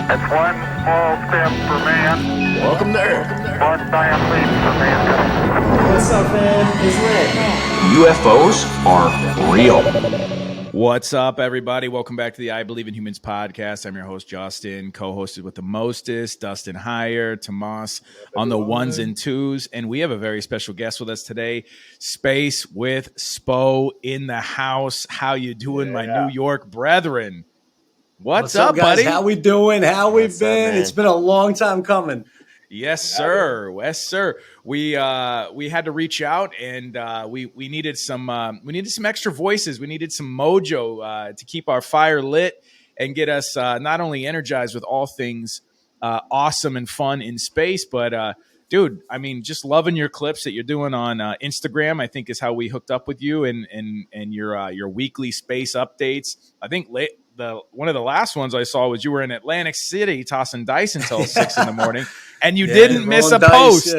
It's one small step for man. Welcome to Earth. One giant leap for mankind. What's up, man? It's Lit. UFOs are real. What's up, everybody? Welcome back to the I Believe in Humans podcast. I'm your host, Justin, co-hosted with the mostest, Dustin Heyer, Tomas on the ones and twos. And we have a very special guest with us today, Space with Spo in the house. How you doing, my New York brethren? What's up, guys? buddy? How we doing? How we been? It's been a long time coming. Yes, sir. Yes, sir. We had to reach out, and we needed some extra voices. We needed some mojo to keep our fire lit and get us not only energized with all things awesome and fun in space, but dude, I mean, just loving your clips that you're doing on Instagram. I think is how we hooked up with you, and your weekly space updates. I think one of the last ones I saw was you were in Atlantic City tossing dice until 6 a.m. and you didn't miss a post.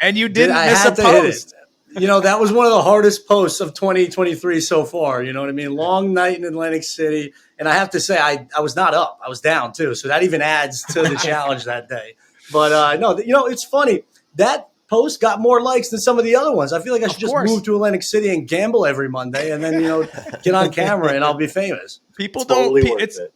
And you didn't miss a post. You know, that was one of the hardest posts of 2023 so far. You know what I mean? Long night in Atlantic City. And I have to say, I was not up. I was down, too. So that even adds to the challenge that day. But no, you know, it's funny. That post got more likes than some of the other ones. I feel like I should just move to Atlantic City and gamble every Monday and then, you know, get on camera and I'll be famous. People don't.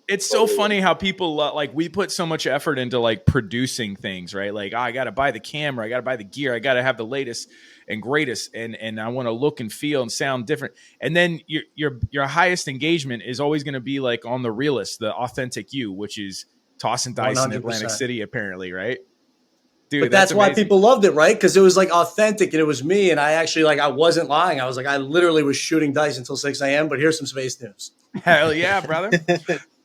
It's so funny how people like we put so much effort into like producing things, right? Like, I got to buy the camera, I got to buy the gear, I got to have the latest and greatest, and I want to look and feel and sound different. And then your highest engagement is always going to be like on the realist, the authentic you, which is tossing dice 100%. In Atlantic City, apparently, right? Dude, but that's why people loved it, right? Because it was like authentic and it was me. And I actually I wasn't lying. I was like, I literally was shooting dice until 6 a.m. But here's some space news. Hell yeah, brother.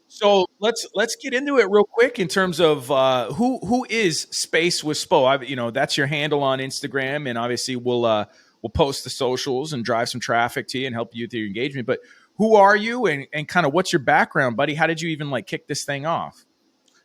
So let's get into it real quick in terms of who is Space with Spo. That's your handle on Instagram, and obviously we'll post the socials and drive some traffic to you and help you with your engagement. But who are you and kind of what's your background, buddy? How did you even like kick this thing off?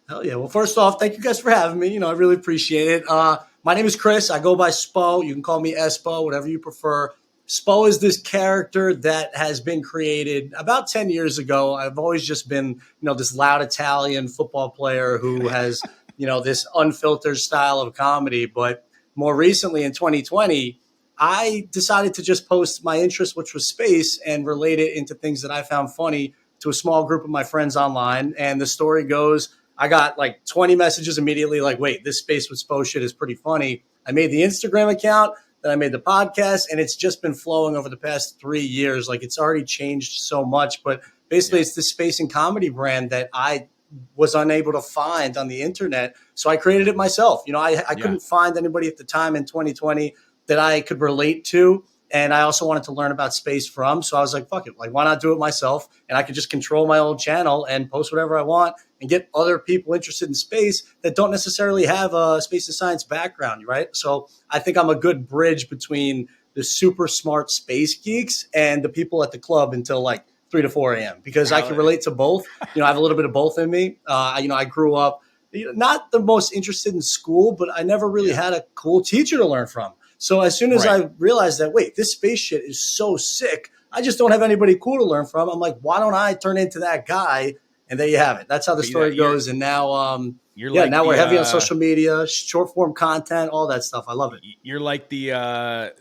Hell yeah. Well, first off, thank you guys for having me. You know, I really appreciate it. My name is Chris. I go by Spo. You can call me Espo, whatever you prefer. Spo is this character that has been created about 10 years ago. I've always just been, this loud Italian football player who has, this unfiltered style of comedy. But more recently in 2020, I decided to just post my interest, which was space, and relate it into things that I found funny to a small group of my friends online. And the story goes, I got like 20 messages immediately like, wait, this Space with Spo shit is pretty funny. I made the Instagram account, then I made the podcast, and it's just been flowing over the past 3 years. Like it's already changed so much, but basically it's the space and comedy brand that I was unable to find on the internet. So I created it myself. I couldn't find anybody at the time in 2020 that I could relate to. And I also wanted to learn about space from. So I was like, fuck it. Like, why not do it myself? And I could just control my own channel and post whatever I want and get other people interested in space that don't necessarily have a space and science background, right? So I think I'm a good bridge between the super smart space geeks and the people at the club until like 3 to 4 a.m. because I can relate to both. I have a little bit of both in me. I grew up not the most interested in school, but I never really had a cool teacher to learn from. So as soon as I realized that, wait, this space shit is so sick, I just don't have anybody cool to learn from. I'm like, why don't I turn into that guy? And there you have it. That's how the story goes. And now, now we're heavy on social media, short form content, all that stuff. I love it. You're like the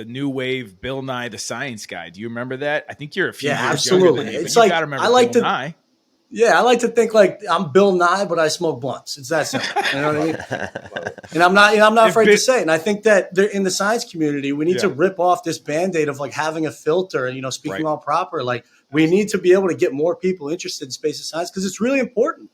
new wave Bill Nye the Science Guy. Do you remember that? I think you're a few years absolutely. Younger than me, it's like you gotta remember Bill Nye. Yeah, I like to think like I'm Bill Nye, but I smoke blunts. It's that simple. You know what I mean? And I'm not afraid to say it. And I think that in the science community, we need to rip off this Band-Aid of like having a filter and, speaking all proper. Like we need to be able to get more people interested in space and science because it's really important.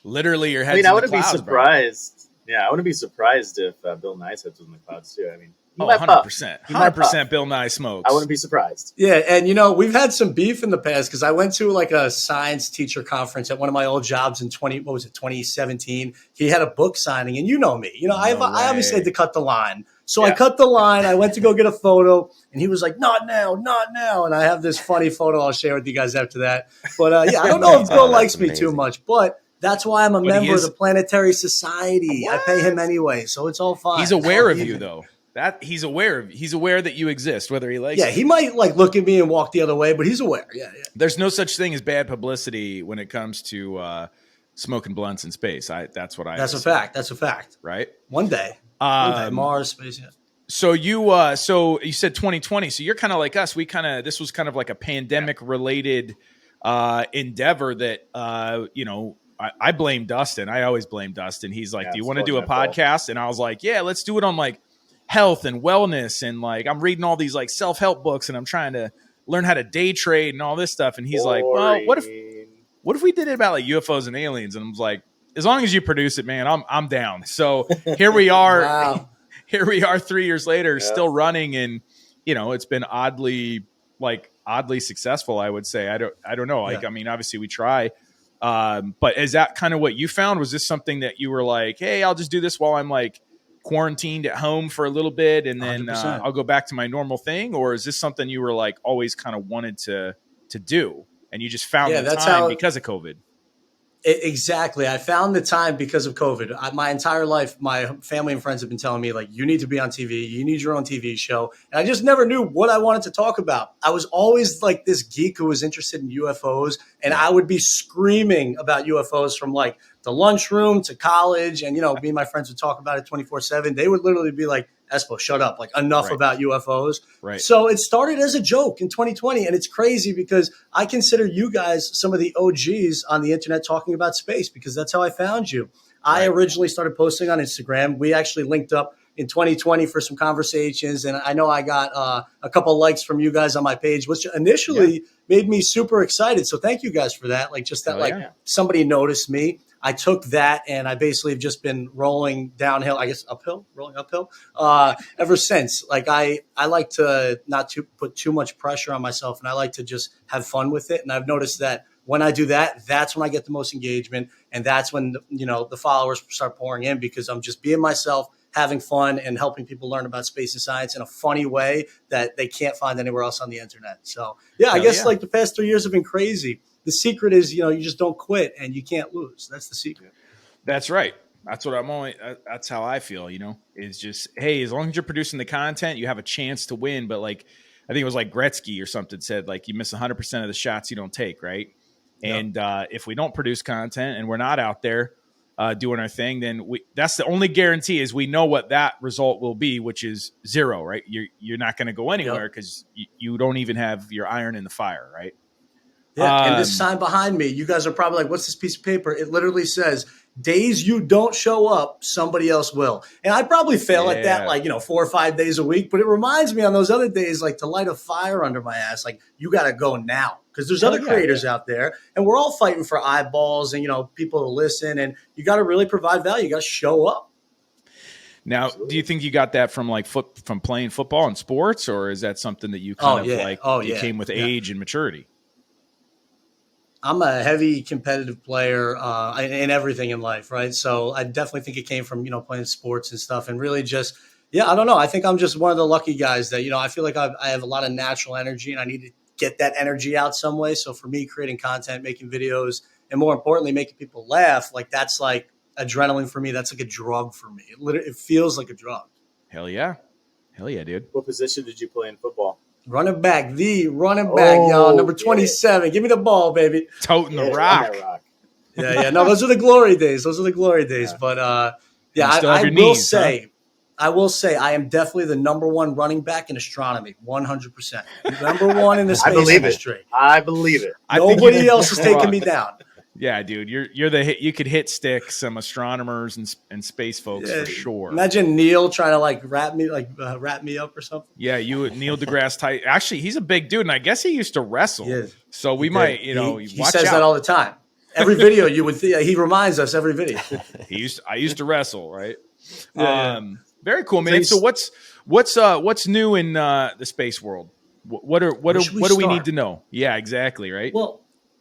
Literally your head's in the clouds, I wouldn't be surprised. Bro. Yeah, I wouldn't be surprised if Bill Nye's head was in the clouds too. I mean, 100%. 100% Bill Nye smokes. I wouldn't be surprised. Yeah, and we've had some beef in the past because I went to like a science teacher conference at one of my old jobs in 2017. He had a book signing, and me. I obviously had to cut the line. So I cut the line. I went to go get a photo, and he was like, "Not now, not now." And I have this funny photo I'll share with you guys after that. But I don't know if Bill likes me too much, but that's why I'm a member of the Planetary Society. What? I pay him anyway, so it's all fine. He's aware of you, though. That he's aware that you exist, whether he likes. Yeah, he might like look at me and walk the other way, but he's aware. Yeah. There's no such thing as bad publicity when it comes to smoking blunts in space. That's what I. That's a assume, fact. That's a fact. right? One day, Mars, space. Yeah. So you said 2020. So you're kind of like us. This was kind of like a pandemic related endeavor that I blame Dustin. I always blame Dustin. He's like, Yeah, "Do you it's want to totally do a my fault. podcast?" And I was like, "Yeah, let's do it on like health and wellness and like I'm reading all these like self-help books and I'm trying to learn how to day trade and all this stuff." And he's like, "Well, what if we did it about like UFOs and aliens?" And I was like, "As long as you produce it, man, I'm down." So here we are. Wow. Here we are 3 years later, still running, and it's been oddly successful. I would say. I don't know. Like, Yeah. I mean, obviously we try, but is that kind of what you found? Was this something that you were like, hey, I'll just do this while I'm like quarantined at home for a little bit, and then 100%. I'll go back to my normal thing, or is this something you were like always kind of wanted to do, and you just found the that's time how- because of COVID? Exactly. I found the time because of COVID. My entire life, my family and friends have been telling me, like, you need to be on TV. You need your own TV show. And I just never knew what I wanted to talk about. I was always like this geek who was interested in UFOs. And I would be screaming about UFOs from like the lunchroom to college. And, me and my friends would talk about it 24/7. They would literally be like, Espo, shut up. Like, enough Right. about UFOs. Right. So it started as a joke in 2020. And it's crazy because I consider you guys some of the OGs on the internet talking about space, because that's how I found you. I originally started posting on Instagram. We actually linked up in 2020 for some conversations. And I know I got a couple likes from you guys on my page, which initially made me super excited. So thank you guys for that. Like, just that, somebody noticed me. I took that and I basically have just been rolling downhill, I guess rolling uphill ever since. Like, I like to not put too much pressure on myself, and I like to just have fun with it. And I've noticed that when I do that, that's when I get the most engagement. And that's when, the followers start pouring in, because I'm just being myself, having fun, and helping people learn about space and science in a funny way that they can't find anywhere else on the internet. So, I guess like the past 3 years have been crazy. The secret is, you just don't quit and you can't lose. That's the secret. That's right. That's what that's how I feel, is just, hey, as long as you're producing the content, you have a chance to win. But like, I think it was like Gretzky or something said, like, you miss 100% of the shots you don't take. Right. Yep. And if we don't produce content and we're not out there doing our thing, then that's the only guarantee is we know what that result will be, which is zero, right? You're not going to go anywhere because you don't even have your iron in the fire. Right. Yeah, and this sign behind me, you guys are probably like, what's this piece of paper? It literally says, days you don't show up, somebody else will. And I probably fail at that, like, 4 or 5 days a week. But it reminds me on those other days, like, to light a fire under my ass, like, you got to go now. Because there's other creators out there, and we're all fighting for eyeballs and, people to listen. And you got to really provide value. You got to show up. Now, do you think you got that from like from playing football and sports, or is that something that you kind of you came with age and maturity? I'm a heavy competitive player in everything in life, right? So I definitely think it came from, playing sports and stuff, and really just, I don't know. I think I'm just one of the lucky guys that, I feel like I have a lot of natural energy, and I need to get that energy out some way. So for me, creating content, making videos, and more importantly, making people laugh, like, that's like adrenaline for me. That's like a drug for me. It feels like a drug. Hell yeah, dude. What position did you play in football? Running back, y'all. Number 27. Give me the ball, baby. Toting the rock. Yeah. No, those are the glory days. But I will say I am definitely the number one running back in astronomy. 100%. Number one in the space industry. I believe it. Nobody else is taking me down. Yeah, dude, you're the hit. You could hit stick some astronomers and space folks for sure. Imagine Neil trying to like wrap me up or something. Yeah, Neil deGrasse Tyson. Actually, he's a big dude, and I guess he used to wrestle. Yeah, so we might, he watch says out. that all the time. Every video you would he reminds us every video. I used to wrestle, right? Yeah. Very cool, man. So what's new in the space world? What do we need to know? Yeah, exactly, right?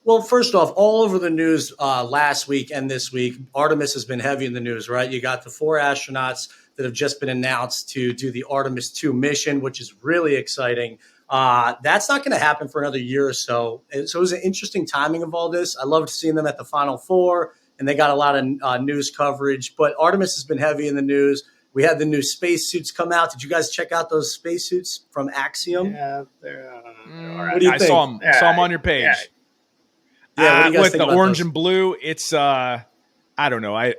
Well, first off, all over the news last week and this week, Artemis has been heavy in the news, right? You got the 4 astronauts that have just been announced to do the Artemis 2 mission, which is really exciting. That's not going to happen for another year or so. And so it was an interesting timing of all this. I loved seeing them at the Final Four, and they got a lot of news coverage. But Artemis has been heavy in the news. We had the new spacesuits come out. Did you guys check out those spacesuits from Axiom? Yeah, they're all right. What do you think? Saw them on your page. Yeah. Yeah, what do you guys With think the about orange those? and blue, it's I don't know. I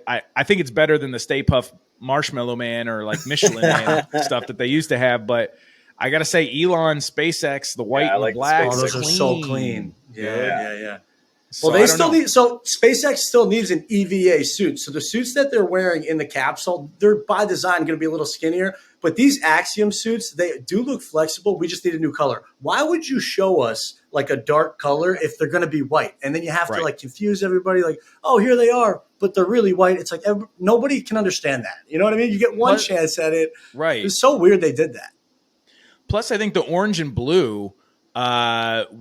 think it's better than the Stay Puft Marshmallow Man or like Michelin Man stuff that they used to have. But I gotta say, Elon, SpaceX, the white I and the like the black, Oh, those SpaceX. are so clean. Yeah, Good. yeah. Well, So they I don't still know. need, so SpaceX still needs an EVA suit. So the suits that they're wearing in the capsule, they're by design going to be a little skinnier. But these Axiom suits, they do look flexible. We just need a new color. Why would you show us like a dark color if they're going to be white? And then you have to Right. like confuse everybody. Like, oh, here they are, but they're really white. It's like nobody can understand that. You know what I mean? You get one Plus- chance at it. Right. It's so weird they did that. Plus, I think the orange and blue correct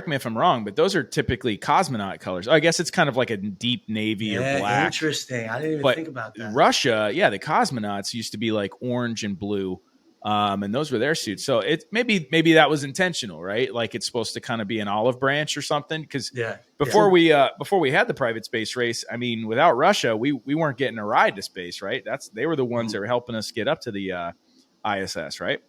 me if I'm wrong, but those are typically cosmonaut colors. I guess it's kind of like a deep navy or Yeah, black. interesting. I didn't even But think about that. Russia, yeah, the cosmonauts used to be like orange and blue, and those were their suits. So it maybe that was intentional, right? Like it's supposed to kind of be an olive branch or something. Because Yeah. before we had the private space race, I mean, without Russia, we weren't getting a ride to space, right? They were the ones that were helping us get up to the ISS, right?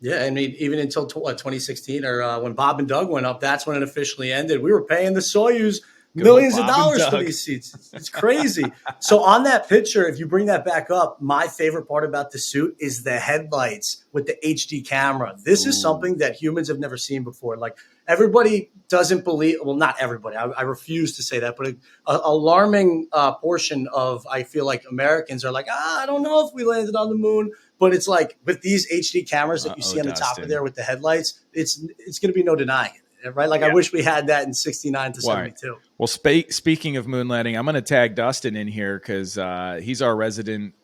Yeah, I mean, even until 2016 or when Bob and Doug went up, that's when it officially ended. We were paying the Soyuz Good millions old of Bob and dollars for Doug. these seats. It's crazy. So on that picture, if you bring that back up, my favorite part about the suit is the headlights with the HD camera. This is something that humans have never seen before. Like everybody doesn't believe, well, not everybody. I refuse to say that, but an alarming portion of, I feel like Americans are like, I don't know if we landed on the moon. But it's like with these HD cameras that you see on the top of Dustin. there with the headlights, it's going to be no denying it, right? Like I Yeah. wish we had that in 69 to Why? 72. Well, speaking of moon landing, I'm going to tag Dustin in here because he's our resident.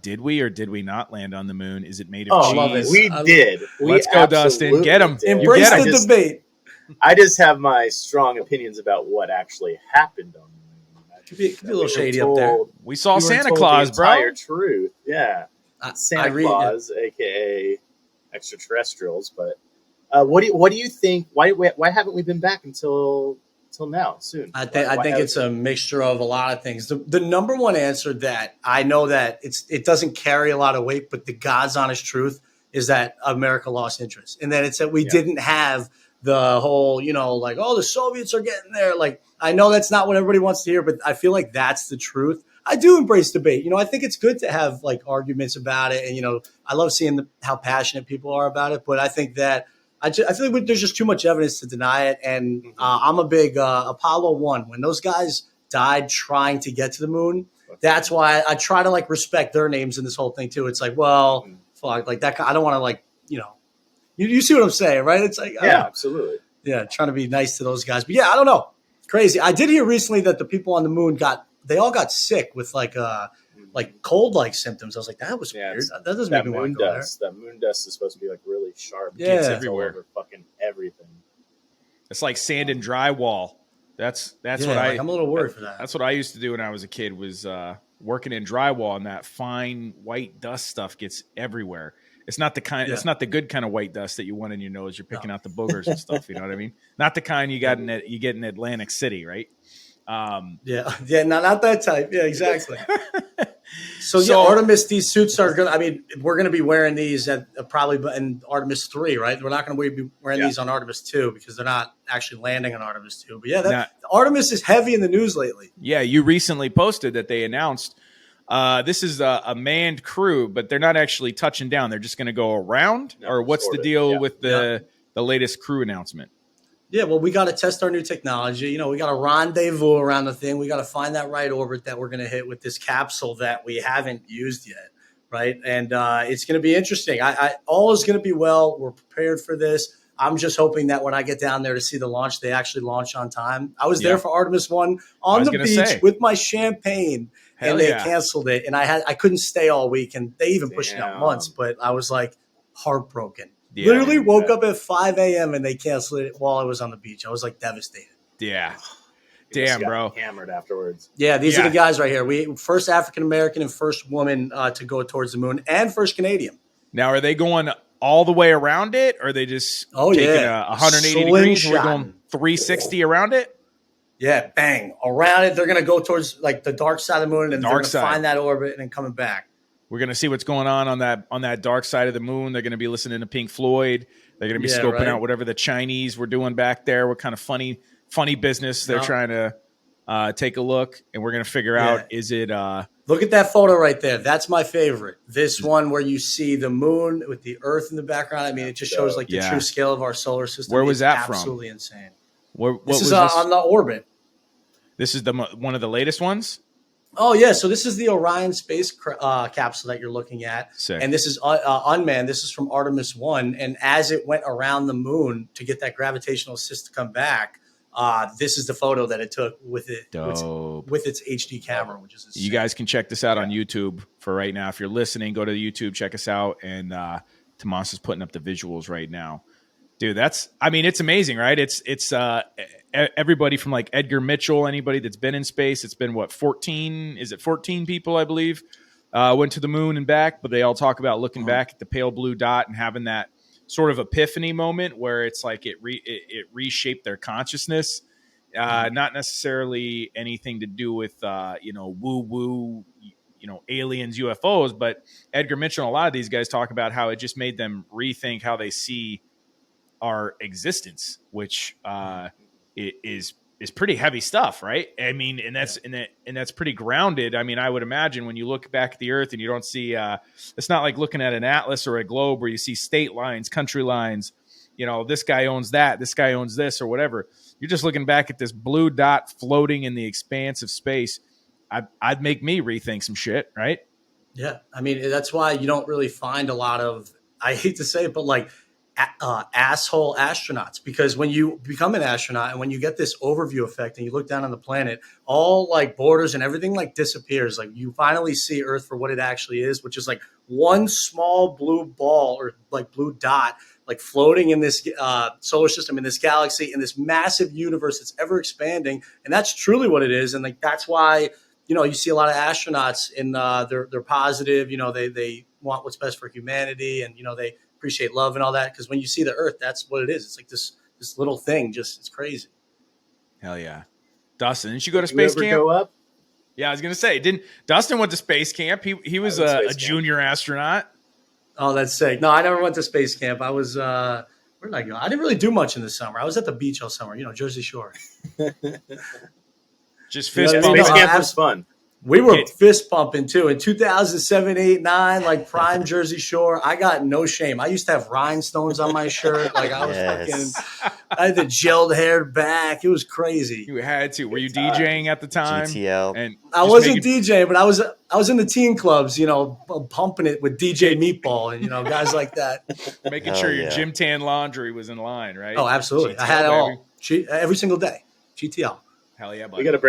Did we or did we not land on the moon? Is it made of Oh, cheese? love it. we I love- did. Let's go, Dustin. Get 'em. absolutely did. Embrace get the it. debate. I just have my strong opinions about what actually happened on the moon. Could be a little We were shady up there. told- We saw we weren't Santa told Claus, the bro. entire truth. Yeah. I Santa read- Claus, aka extraterrestrials. But what do you think? Why haven't we been back until now? Soon. I think Why it's a mixture of a lot of things. The number one answer that I know that it doesn't carry a lot of weight, but the God's honest truth is that America lost interest, and that it's that we didn't have the whole, like, oh, the Soviets are getting there. Like, I know that's not what everybody wants to hear, but I feel like that's the truth. I do embrace debate. I think it's good to have like arguments about it, and I love seeing how passionate people are about it. But I think that I feel like there's just too much evidence to deny it. And I'm a big Apollo 1. When those guys died trying to get to the moon, that's why I try to like respect their names in this whole thing too. It's like, well, fuck, like that. I don't want to like, you see what I'm saying, right? It's like, absolutely. yeah, trying to be nice to those guys. But yeah, I don't know. Crazy. I did hear recently that the people on the moon they all got sick with like cold-like symptoms. I was like, that was weird. That doesn't make me want to go there. That moon dust is supposed to be like really sharp. Yeah. It's everywhere. all over fucking everything. It's like sand and drywall. That's Yeah, what like, I'm a little worried for that. That's what I used to do when I was a kid. Was working in drywall, and that fine white dust stuff gets everywhere. It's not the kind. It's not the good kind of white dust that you want in your nose. You're picking out the boogers and stuff. You know what I mean? Not the kind you get in Atlantic City, right? Yeah, not that type. Yeah, exactly. So Artemis, these suits are gonna. I mean, we're gonna be wearing these at probably in Artemis 3, right? We're not gonna be wearing these on Artemis 2 because they're not actually landing on Artemis 2. But yeah, Artemis is heavy in the news lately. Yeah, you recently posted that they announced this is a manned crew, but they're not actually touching down. They're just going to go around. Or what's the deal with the latest crew announcement? Yeah, well, we got to test our new technology. We got to rendezvous around the thing. We got to find that right orbit that we're going to hit with this capsule that we haven't used yet, right? And it's going to be interesting. All is going to be well. We're prepared for this. I'm just hoping that when I get down there to see the launch, they actually launch on time. I was there for Artemis 1 on the beach with my champagne, and they canceled it. And I couldn't stay all week, and they even pushed it out months. But I was like heartbroken. Yeah, literally woke up at 5 a.m. and they canceled it while I was on the beach. I was like devastated. Yeah. Damn, bro. Hammered afterwards. Yeah, these are the guys right here. We first African-American and first woman to go towards the moon, and first Canadian. Now, are they going all the way around it, or are they just taking 180 degrees? We're going 360 around it? Yeah, bang. Around it, they're going to go towards like the dark side of the moon, and they're going to find that orbit and then coming back. We're going to see what's going on that dark side of the moon. They're going to be listening to Pink Floyd. They're going to be scoping out whatever the Chinese were doing back there. What kind of funny funny business. They're Yeah. trying to take a look, and we're gonna figure out, is it Look at that photo right there. That's my favorite. This one where you see the moon with the Earth in the background. I mean, it just shows like the Yeah. true scale of our solar system. Where was It's that from? absolutely insane. what This was is this? on the orbit. This is one of the latest ones. Oh yeah, so this is the Orion space capsule that you're looking at, Sick. and this is unmanned. This is from Artemis 1, and as it went around the moon to get that gravitational assist to come back, this is the photo that it took with it Dope. with its HD camera, which is insane. You guys can check this out on YouTube for right now. If you're listening, go to YouTube, check us out, and Tomas is putting up the visuals right now. Dude, it's amazing, right? It's everybody from like Edgar Mitchell, anybody that's been in space. It's been 14? Is it 14 people, I believe, went to the moon and back, but they all talk about looking back at the pale blue dot and having that sort of epiphany moment where it's like it reshaped their consciousness. Not necessarily anything to do with woo-woo, aliens, UFOs, but Edgar Mitchell and a lot of these guys talk about how it just made them rethink how they see our existence, which is pretty heavy stuff, right? I mean, and that's pretty grounded. I mean, I would imagine when you look back at the Earth and you don't see, it's not like looking at an atlas or a globe where you see state lines, country lines. This guy owns that, this guy owns this, or whatever. You're just looking back at this blue dot floating in the expanse of space. I'd make me rethink some shit, right? Yeah, I mean that's why you don't really find a lot of, I hate to say it, but like asshole astronauts, because when you become an astronaut and when you get this overview effect and you look down on the planet, all like borders and everything like disappears. Like you finally see Earth for what it actually is, which is like one small blue ball or like blue dot, like floating in this solar system, in this galaxy, in this massive universe that's ever expanding. And that's truly what it is. And like that's why you see a lot of astronauts in they're positive. They want what's best for humanity, and they appreciate love and all that, because when you see the Earth, that's what it is. It's like this little thing, just it's crazy. Hell yeah. Dustin, didn't you go to space camp? Go up? Yeah, I was gonna say, Dustin went to space camp? He was a junior astronaut. Oh, that's sick. No, I never went to space camp. I was where did I go? I didn't really do much in the summer. I was at the beach all summer, Jersey Shore. Just fist You know what I Space mean? camp was fun. We were fist pumping too in 2007, 8, 9, like prime Jersey Shore. I got no shame. I used to have rhinestones on my shirt. Like I was I had the gelled haired back. It was crazy. You had to. Were you DJing at the time? GTL. And I wasn't DJing, but I was in the teen clubs, pumping it with DJ Meatball and guys like that. making Hell sure your yeah. gym tan laundry was in line, right? Oh, absolutely. GTL, I had it baby. all. Every single day. GTL. Hell yeah, buddy. We got to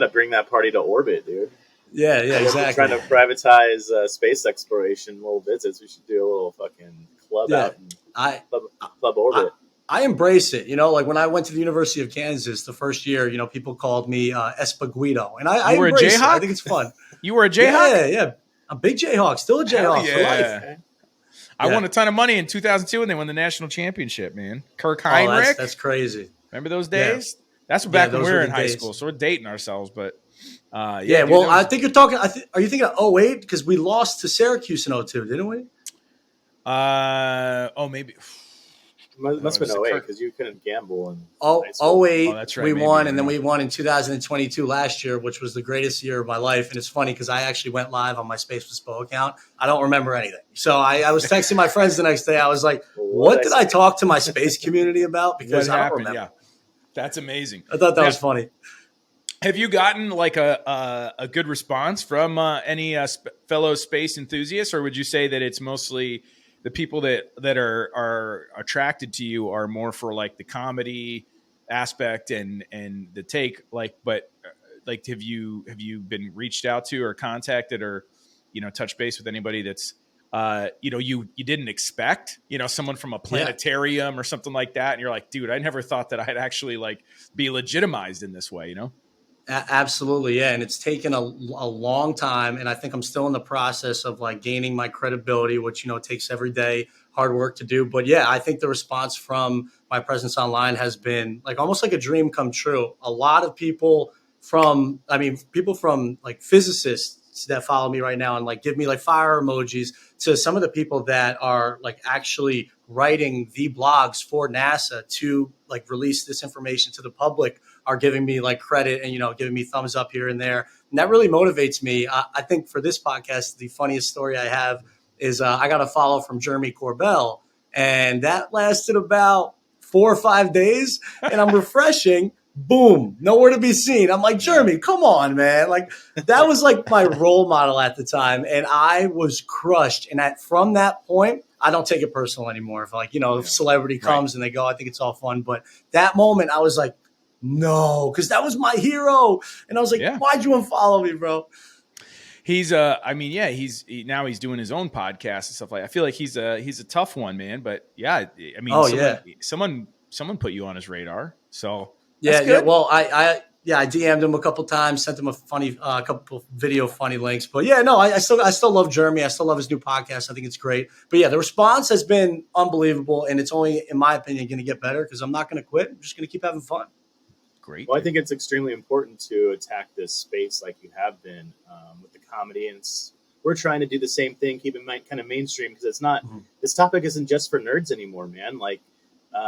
bring that party to orbit, dude. Yeah, We're trying to privatize space exploration, little visits. We should do a little fucking club out in club orbit. I embrace it. Like when I went to the University of Kansas the first year, people called me Espaguido. And I were a embrace it. Jayhawk? I think it's fun. You were a Jayhawk? Yeah. I'm a big Jayhawk. Still a Jayhawk for life. Okay. I Yeah. won a ton of money in 2002 when they won the national championship, man. Kirk Oh, Heinrich. that's crazy. Remember those days? That's back when those we were were in the high days. school, so we're dating ourselves. But Yeah, dude, well, that I was- think you're talking. Are you thinking of 08? Because we lost to Syracuse in 02, didn't we? maybe. Must have been Was it 08 Kirk? because you couldn't gamble in Oh, high school. 08, Oh, that's right, we maybe, won, yeah. and then we won in 2022 last year, which was the greatest year of my life. And it's funny because I actually went live on my Space with Spo account. I don't remember anything. So I was texting my friends the next day. I was like, what did I talk to my space community about? Because What I don't happened? remember. Yeah, that's amazing. I thought that Yeah. was funny. Have you gotten like a good response from any fellow space enthusiasts, or would you say that it's mostly the people that are attracted to you are more for like the comedy aspect and the take? But have you been reached out to or contacted or touch base with anybody that's you didn't expect, someone from a planetarium or something like that, and you're like, dude, I never thought that I'd actually like be legitimized in this way, Absolutely, yeah, and it's taken a long time, and I think I'm still in the process of like gaining my credibility, which takes every day hard work to do. But yeah, I think the response from my presence online has been like almost like a dream come true. A lot of people from like physicists that follow me right now and like give me like fire emojis, to some of the people that are like actually writing the blogs for NASA to like release this information to the public are giving me like credit and, giving me thumbs up here and there. And that really motivates me. I think for this podcast, the funniest story I have is I got a follow from Jeremy Corbell, and that lasted about 4 or 5 days, and I'm refreshing. Boom, nowhere to be seen. I'm like, Jeremy, come on, man. Like that was like my role model at the time. And I was crushed. And from that point, I don't take it personal anymore. If if celebrity comes and they go, I think it's all fun. But that moment I was like, no, because that was my hero. And I was like, why'd you unfollow me, bro? He's now he's doing his own podcast and stuff like that. I feel like he's a tough one, man. But yeah, I mean, someone put you on his radar. So yeah. Well, I DM'd him a couple times, sent him a couple video funny links. But yeah, no, I still love Jeremy. I still love his new podcast. I think it's great. But yeah, the response has been unbelievable, and it's only, in my opinion, going to get better because I'm not going to quit. I'm just going to keep having fun. Great. Well, I think it's extremely important to attack this space like you have been with the comedy, and we're trying to do the same thing, keep it kind of mainstream because it's not. Mm-hmm. This topic isn't just for nerds anymore, man. Like.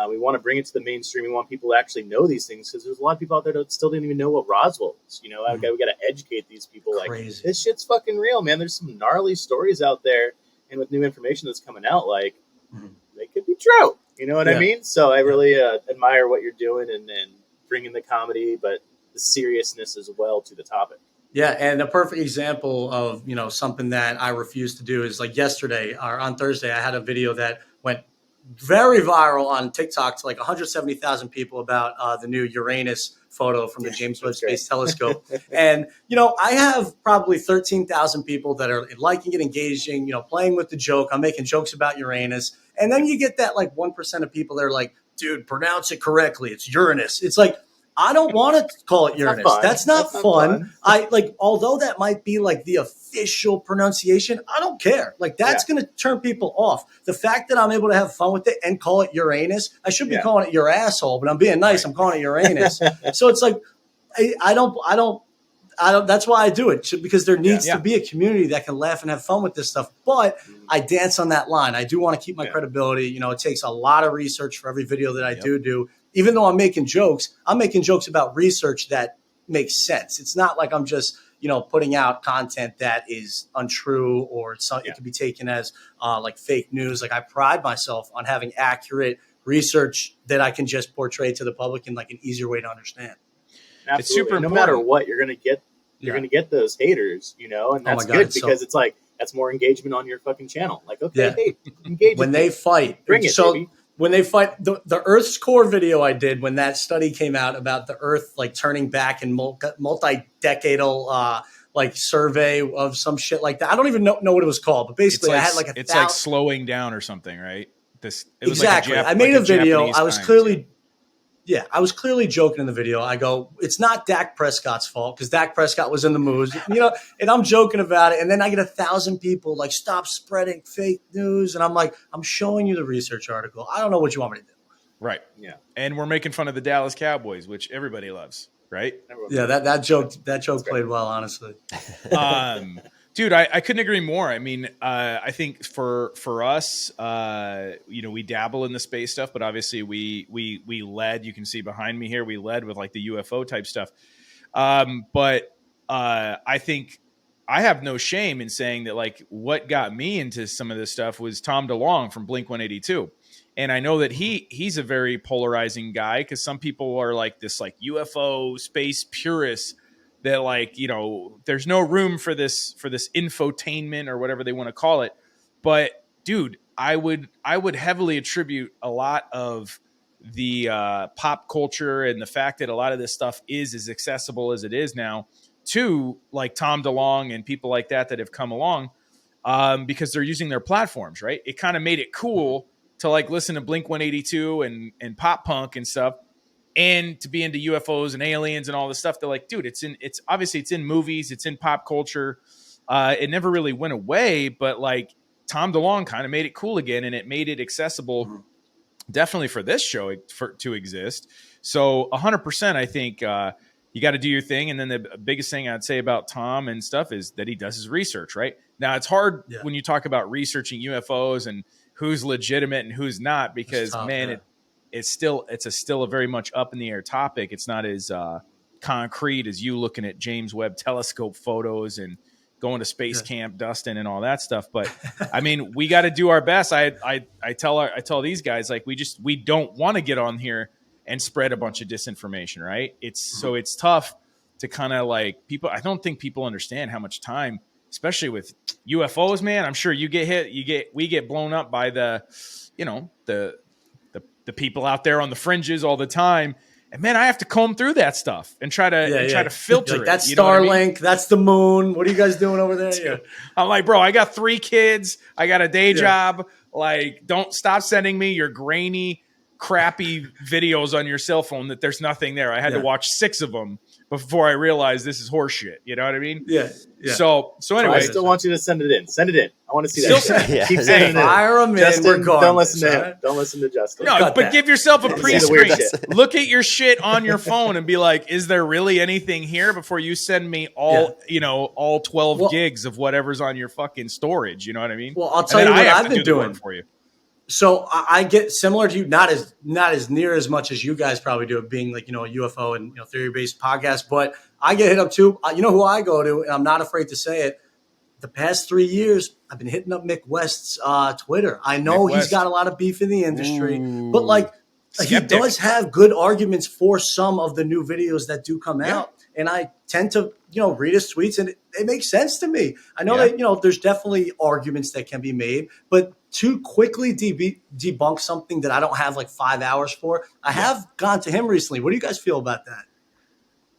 We want to bring it to the mainstream. We want people to actually know these things because there's a lot of people out there that still didn't even know what Roswell is. We got to educate these people. Crazy. Like, this shit's fucking real, man. There's some gnarly stories out there, and with new information that's coming out, like, they could be true. You know what I mean? So I really admire what you're doing and bringing the comedy, but the seriousness as well to the topic. Yeah, and a perfect example of, something that I refuse to do is like yesterday or on Thursday, I had a video that went very viral on TikTok to like 170,000 people about the new Uranus photo from the James Webb Space Telescope. And, I have probably 13,000 people that are liking it, engaging, playing with the joke. I'm making jokes about Uranus. And then you get that like 1% of people that are like, dude, pronounce it correctly. It's Uranus. It's like, I don't want to call it Uranus. That's not fun. I like, although that might be like the official pronunciation, I don't care. Like that's going to turn people off. The fact that I'm able to have fun with it and call it Uranus, I should be calling it your asshole, but I'm being nice. I'm calling it Uranus. So it's like, I don't, that's why I do it, because there needs to be a community that can laugh and have fun with this stuff. But I dance on that line. I do want to keep my credibility. It takes a lot of research for every video that I do. Even though I'm making jokes about research that makes sense. It's not like I'm just, putting out content that is untrue or it could be taken as like fake news. Like I pride myself on having accurate research that I can just portray to the public in like an easier way to understand. Absolutely. It's super important. No matter what, you're going to get those haters, and that's good because it's like, that's more engagement on your fucking channel. Like, okay, hey, engage when they fight. Bring it, baby. When they fight, the Earth's core video I did when that study came out about the Earth like turning back in multi-decadal like survey of some shit like that. I don't even know what it was called, but basically I had like it's like slowing down or something, right? It was exactly. Like I made a video. I was clearly joking in the video. I go, it's not Dak Prescott's fault because Dak Prescott was in the moves, and I'm joking about it. And then I get 1,000 people like, stop spreading fake news. And I'm like, I'm showing you the research article. I don't know what you want me to do. Right. Yeah. And we're making fun of the Dallas Cowboys, which everybody loves. Right. Yeah. That joke played well, honestly. Dude, I couldn't agree more. I mean, I think for us, we dabble in the space stuff, but obviously we led. You can see behind me here, we led with like the UFO type stuff. But I think I have no shame in saying that like what got me into some of this stuff was Tom DeLonge from Blink-182. And I know that he's a very polarizing guy because some people are like this like UFO space purists that like, there's no room for this infotainment or whatever they want to call it. But dude, I would heavily attribute a lot of the pop culture and the fact that a lot of this stuff is as accessible as it is now to like Tom DeLonge and people like that have come along because they're using their platforms, right? It kind of made it cool to like listen to Blink-182 and pop punk and stuff. And to be into UFOs and aliens and all this stuff, they're like, dude, it's obviously it's in movies, it's in pop culture. It never really went away, but like Tom DeLonge kind of made it cool again, and it made it accessible, definitely for this show to exist. So 100%, I think you got to do your thing. And then the biggest thing I'd say about Tom and stuff is that he does his research. Right now, it's hard when you talk about researching UFOs and who's legitimate and who's not, because tough, man, yeah. it's still a very much up in the air topic. It's not as concrete as you looking at James Webb Telescope photos and going to space camp, Dustin, and all that stuff. But I mean, we got to do our best. I tell these guys, like, we don't want to get on here and spread a bunch of disinformation, right? It's tough to kind of like people. I don't think people understand how much time, especially with UFOs, man. I'm sure you get hit, we get blown up by the people out there on the fringes all the time. And man, I have to comb through that stuff and try to filter it. That's you know Starlink. I mean? That's the moon. What are you guys doing over there? Yeah. I'm like, bro, I got 3 kids. I got a day job. Like, don't stop sending me your grainy, crappy videos on your cell phone that there's nothing there. I had to watch 6 of them before I realized this is horseshit. You know what I mean? Yeah. So anyway, I still want you to send it in. Send it in. I want to see that. Keep sending it in. Fire them in. Justin, don't listen to him. Right? Don't listen to Justin. No, but give yourself a pre-screen. shit. Look at your shit on your phone and be like, is there really anything here before you send me all 12 gigs of whatever's on your fucking storage? You know what I mean? Well, I'll tell you what I've been doing for you. So I get similar to you, not as near as much as you guys probably do, it being like, a UFO and theory-based podcast, but I get hit up too. You know who I go to, and I'm not afraid to say it. The past 3 years, I've been hitting up Mick West's Twitter. I know he's got a lot of beef in the industry, but like he does have good arguments for some of the new videos that do come out. And I tend to, read his tweets, and it makes sense to me. I know that, there's definitely arguments that can be made, but to quickly debunk something that I don't have like 5 hours for, I have gone to him recently. What do you guys feel about that?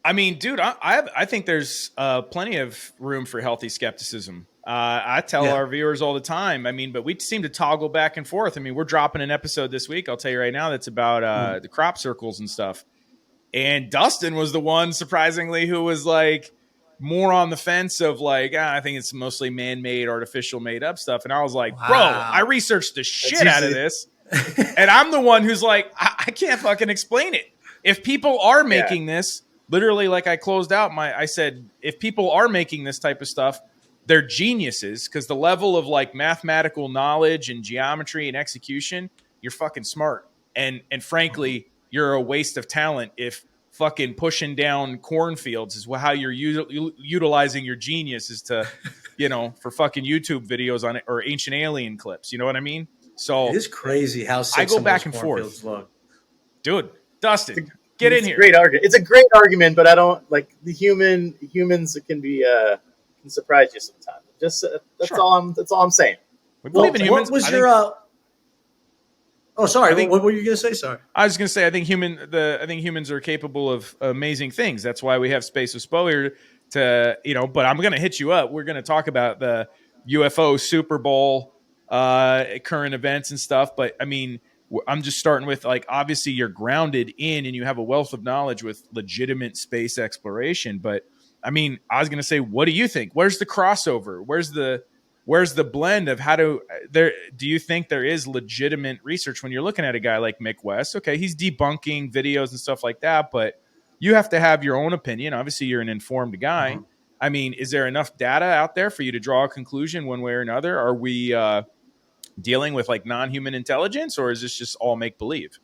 I mean, dude, I think there's plenty of room for healthy skepticism. I tell our viewers all the time. I mean, but we seem to toggle back and forth. I mean, we're dropping an episode this week, I'll tell you right now, that's about the crop circles and stuff. And Dustin was the one, surprisingly, who was like more on the fence of like, I think it's mostly man-made, artificial made-up stuff. And I was like, bro, I researched the shit out of this. And I'm the one who's like, I can't fucking explain it. If people are making this, literally, like I closed out I said, if people are making this type of stuff, they're geniuses, because the level of like mathematical knowledge and geometry and execution, you're fucking smart. And frankly, you're a waste of talent if fucking pushing down cornfields is how you're utilizing your genius is to, for fucking YouTube videos on it or ancient alien clips. You know what I mean? So it is crazy how sick I go some back of those and forth. cornfields look. Dude, Dustin, get in here. Great argument. It's a great argument, but I don't like the humans can be can surprise you sometimes. Just that's all I'm saying. We believe in humans. What was your Oh, sorry. What were you going to say? Sorry. I was going to say, I think humans are capable of amazing things. That's why we have Space with Spo here to, but I'm going to hit you up. We're going to talk about the UFO Super Bowl, current events and stuff. But I mean, I'm just starting with like, obviously you're grounded in and you have a wealth of knowledge with legitimate space exploration. But I mean, I was going to say, what do you think? Where's the crossover? Where's the blend of do you think there is legitimate research when you're looking at a guy like Mick West? Okay, he's debunking videos and stuff like that, but you have to have your own opinion. Obviously, you're an informed guy. Mm-hmm. I mean, is there enough data out there for you to draw a conclusion one way or another? Are we dealing with like non-human intelligence, or is this just all make-believe?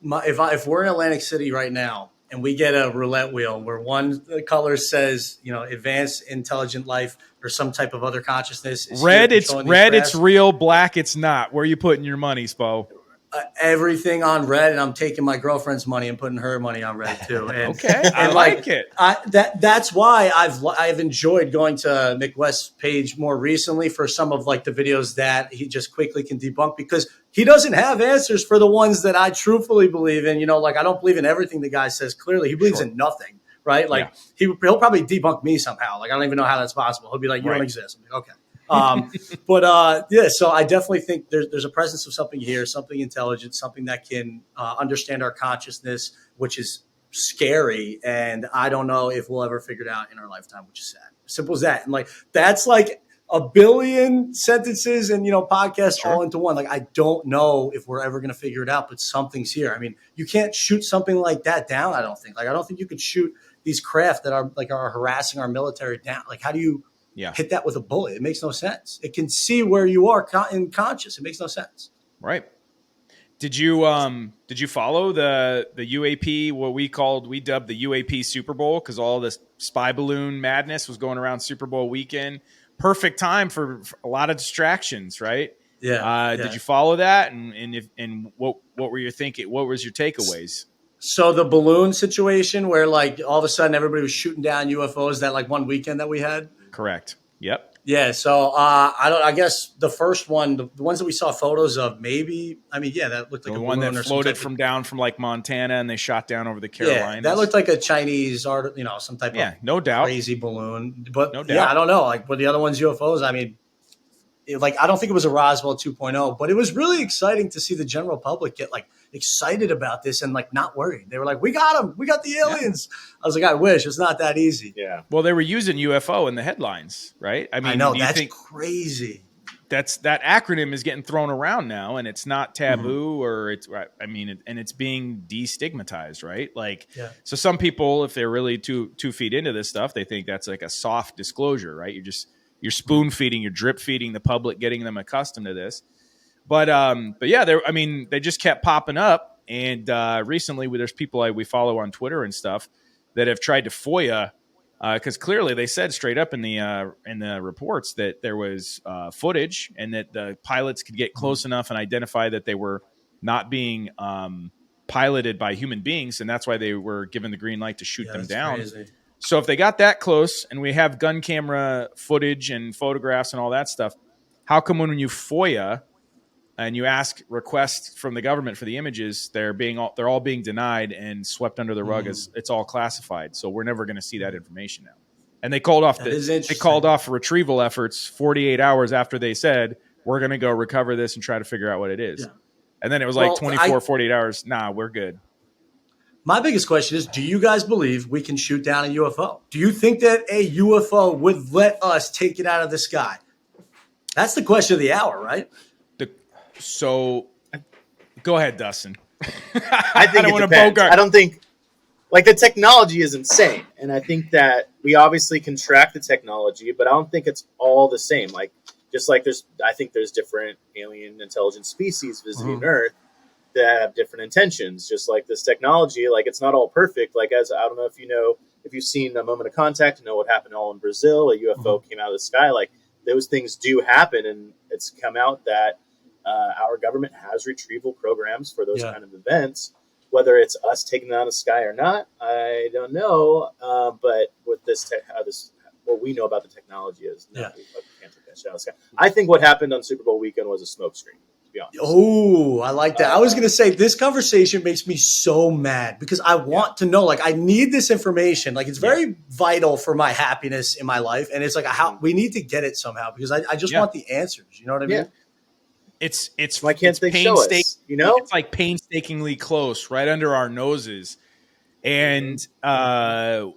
If we're in Atlantic City right now and we get a roulette wheel where one color says, advanced intelligent life or some type of other consciousness. Red, it's real. Black, it's not. Where are you putting your money, Spo? Everything on red, and I'm taking my girlfriend's money and putting her money on red too. And, okay, I like it. That's why I've enjoyed going to Mick West's page more recently for some of like the videos that he just quickly can debunk, because he doesn't have answers for the ones that I truthfully believe in. Like I don't believe in everything the guy says. Clearly, he believes in nothing. Right? Like he'll probably debunk me somehow. Like I don't even know how that's possible. He'll be like, "You don't exist." I'm like, okay. So I definitely think there's a presence of something here, something intelligent, something that can understand our consciousness, which is scary. And I don't know if we'll ever figure it out in our lifetime, which is sad. Simple as that. And like, that's like a billion sentences and, podcasts all into one. Like, I don't know if we're ever going to figure it out, but something's here. I mean, you can't shoot something like that down. I don't think you could shoot these craft that are harassing our military down. Like, how do you Yeah. hit that with a bullet. It makes no sense. It can see where you are in conscious. It makes no sense. Right. Did you follow the UAP, what we dubbed the UAP Super Bowl, because all this spy balloon madness was going around Super Bowl weekend? Perfect time for a lot of distractions, right? Yeah. Did you follow that? And what were you thinking? What was your takeaways? So the balloon situation where like all of a sudden everybody was shooting down UFOs that like one weekend that we had. Correct. Yep. Yeah. So I guess the first one, the ones that we saw photos of, maybe. I mean, yeah, that looked like The a one balloon that or floated some type down from like Montana and they shot down over the of, Carolinas. yeah, that looked like a Chinese art, some type of no doubt. crazy balloon. But No yeah, doubt. I don't know. Like, were the other ones UFOs? I mean, I don't think it was a Roswell 2.0, but it was really exciting to see the general public get like excited about this and like not worried. They were like, "We got them, we got the aliens." Yeah. I was like, "I wish it's not that easy." Yeah. Well, they were using UFO in the headlines, right? I mean, I know that's crazy. That acronym is getting thrown around now, and it's not taboo, or it's. I mean, and it's being destigmatized, right? Like, so some people, if they're really 2 feet into this stuff, they think that's like a soft disclosure, right? You're spoon feeding, you're drip feeding the public, getting them accustomed to this. But yeah, they just kept popping up. And recently, there's people we follow on Twitter and stuff that have tried to FOIA, because clearly they said straight up in the reports that there was footage and that the pilots could get close enough and identify that they were not being piloted by human beings, and that's why they were given the green light to shoot them down. Crazy. So if they got that close and we have gun camera footage and photographs and all that stuff, how come when you FOIA and you ask requests from the government for the images, they're all being denied and swept under the rug as it's all classified? So we're never going to see that information now. And they called off retrieval efforts 48 hours after they said we're going to go recover this and try to figure out what it is. Yeah. And then it was like 48 hours. Nah, we're good. My biggest question is, do you guys believe we can shoot down a UFO? Do you think that a UFO would let us take it out of the sky? That's the question of the hour, right? So go ahead, Dustin. I think it depends. I don't think, like, the technology is insane. And I think that we obviously can track the technology, but I don't think it's all the same. Like, just like I think there's different alien intelligent species visiting Earth that have different intentions, just like this technology. Like, it's not all perfect. Like, I don't know if you've seen A Moment of Contact, what happened all in Brazil. A UFO came out of the sky. Like, those things do happen, and it's come out that our government has retrieval programs for those kind of events. Whether it's us taking it out of the sky or not, I don't know. But with what we know about the technology is, we can't take that shit out of the sky. I think what happened on Super Bowl weekend was a smokescreen. Oh, I like that. I was going to say, this conversation makes me so mad because I want to know, like, I need this information. Like, it's very vital for my happiness in my life. And it's like, we need to get it somehow because I just want the answers. You know what I mean? It's why can't they show us? It's like painstakingly close, right under our noses. And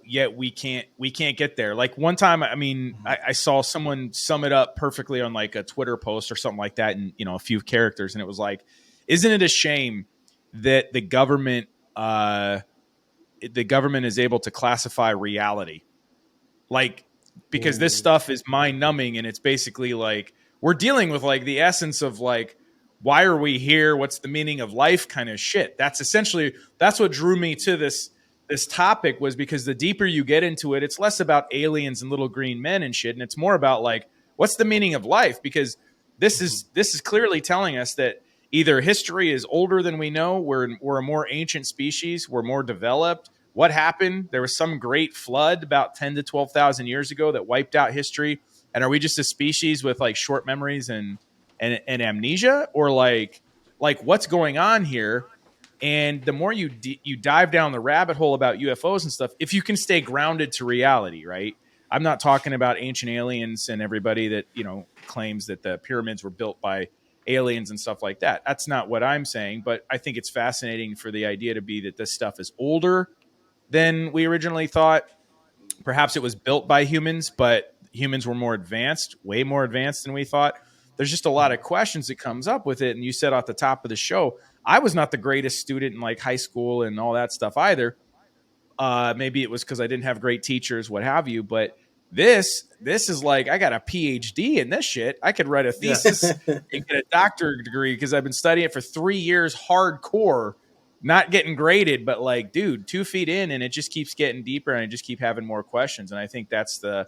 yet we can't get there. Like, one time, I mean, I saw someone sum it up perfectly on like a Twitter post or something like that, in a few characters, and it was like, isn't it a shame that the government is able to classify reality? Like, because this stuff is mind numbing, and it's basically like we're dealing with like the essence of like, why are we here? What's the meaning of life kind of shit. That's what drew me to this topic, was because the deeper you get into it, it's less about aliens and little green men and shit. And it's more about like, what's the meaning of life? Because this is clearly telling us that either history is older than we know. We're a more ancient species. We're more developed. What happened? There was some great flood about 10 to 12,000 years ago that wiped out history. And are we just a species with like short memories and amnesia, or like what's going on here? And the more you dive down the rabbit hole about UFOs and stuff, if you can stay grounded to reality, right? I'm not talking about ancient aliens and everybody that, claims that the pyramids were built by aliens and stuff like that. That's not what I'm saying, but I think it's fascinating for the idea to be that this stuff is older than we originally thought. Perhaps it was built by humans, but humans were more advanced, way more advanced than we thought. There's just a lot of questions that comes up with it. And you said at the top of the show, I was not the greatest student in like high school and all that stuff either. Maybe it was because I didn't have great teachers, what have you. But This is like, I got a PhD in this shit. I could write a thesis and get a doctorate degree because I've been studying it for 3 years hardcore, not getting graded, but like, dude, 2 feet in, and it just keeps getting deeper, and I just keep having more questions. And I think that's the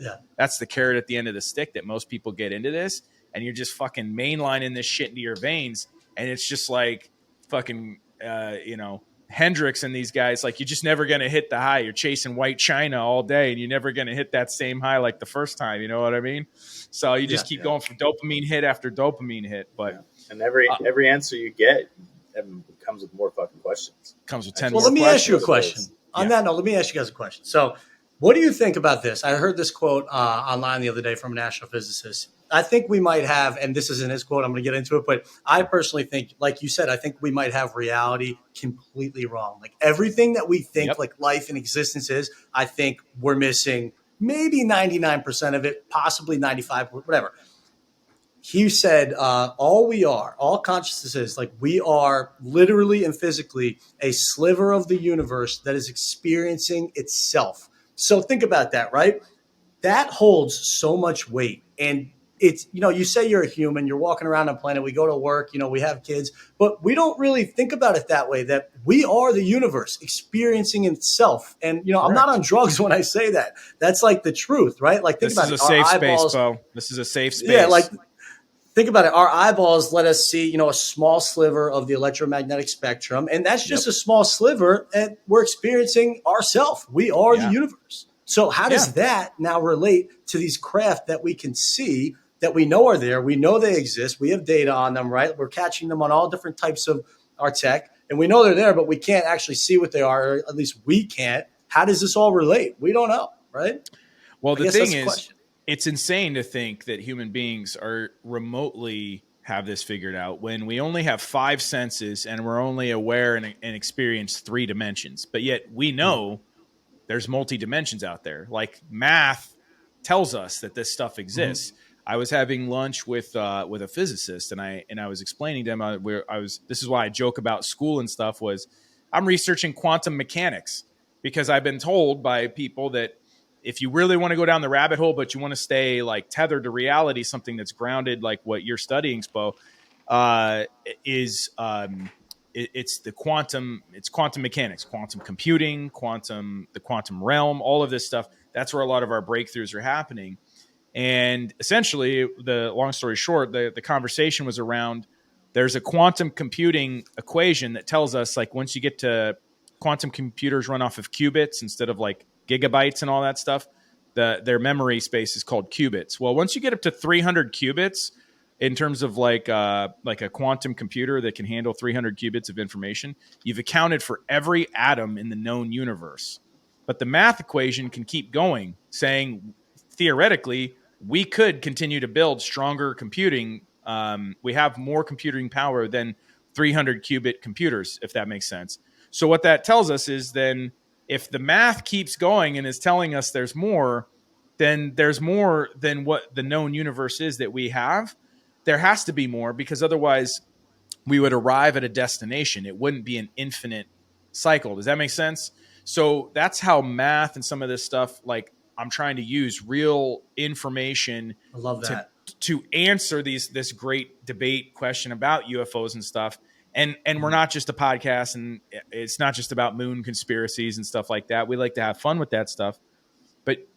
carrot at the end of the stick that most people get into this, and you're just fucking mainlining this shit into your veins, and it's just like fucking Hendrix and these guys, like, you're just never going to hit the high. You're chasing white china all day, and you're never going to hit that same high like the first time. You know what I mean? So you just keep going for dopamine hit after dopamine hit. But and every answer you get comes with more fucking questions. Comes with 10 Well, more let me questions. ask you a question. On that note, let me ask you guys a question. So, what do you think about this? I heard this quote online the other day from a national physicist. I think we might have, and this isn't his quote, I'm going to get into it, but I personally think, like you said, I think we might have reality completely wrong. Like everything that we think like life and existence is, I think we're missing maybe 99% of it, possibly 95, whatever. He said, all consciousness is, like, we are literally and physically a sliver of the universe that is experiencing itself. So think about that, right? That holds so much weight. And it's, you say you're a human, you're walking around on a planet, we go to work, we have kids, but we don't really think about it that way, that we are the universe experiencing itself. And, I'm not on drugs when I say that. That's like the truth, right? Like, think about it. This is a safe space, Bo. This is a safe space. Yeah, like, think about it. Our eyeballs let us see, a small sliver of the electromagnetic spectrum. And that's just a small sliver, and we're experiencing ourselves. We are the universe. So how does that now relate to these craft that we can see, that we know are there? We know they exist. We have data on them, right? We're catching them on all different types of our tech. And we know they're there, but we can't actually see what they are, or at least we can't. How does this all relate? We don't know, right? Well, the thing is, it's insane to think that human beings are remotely have this figured out when we only have 5 senses and we're only aware and experience 3 dimensions. But yet we know there's multi dimensions out there. Like, math tells us that this stuff exists. I was having lunch with a physicist, and I was explaining to him this is why I joke about school and stuff, was I'm researching quantum mechanics, because I've been told by people that if you really want to go down the rabbit hole, but you want to stay like tethered to reality, something that's grounded, like what you're studying, Spo, it's quantum mechanics, quantum computing, the quantum realm, all of this stuff. That's where a lot of our breakthroughs are happening. And essentially, the long story short, the conversation was around, there's a quantum computing equation that tells us, like, once you get to quantum computers run off of qubits instead of like gigabytes and all that stuff, their memory space is called qubits. Well, once you get up to 300 qubits, in terms of like a quantum computer that can handle 300 qubits of information, you've accounted for every atom in the known universe. But the math equation can keep going, saying theoretically we could continue to build stronger computing. We have more computing power than 300 qubit computers, if that makes sense. So what that tells us is, then if the math keeps going and is telling us there's more, then there's more than what the known universe is that we have. There has to be more, because otherwise we would arrive at a destination. It wouldn't be an infinite cycle. Does that make sense? So that's how math and some of this stuff, like, I'm trying to use real information I love that. to answer this great debate question about UFOs and stuff. And we're not just a podcast, and it's not just about moon conspiracies and stuff like that. We like to have fun with that stuff, but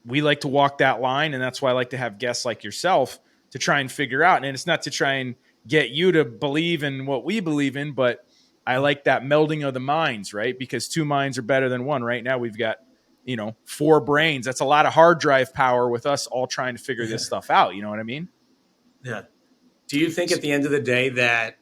we like to walk that line, and that's why I like to have guests like yourself to try and figure out. And it's not to try and get you to believe in what we believe in, but I like that melding of the minds, right? Because 2 minds are better than 1. Right now we've got 4 brains. That's a lot of hard drive power with us all trying to figure this stuff out. You know what I mean? Yeah. Do you think at the end of the day that,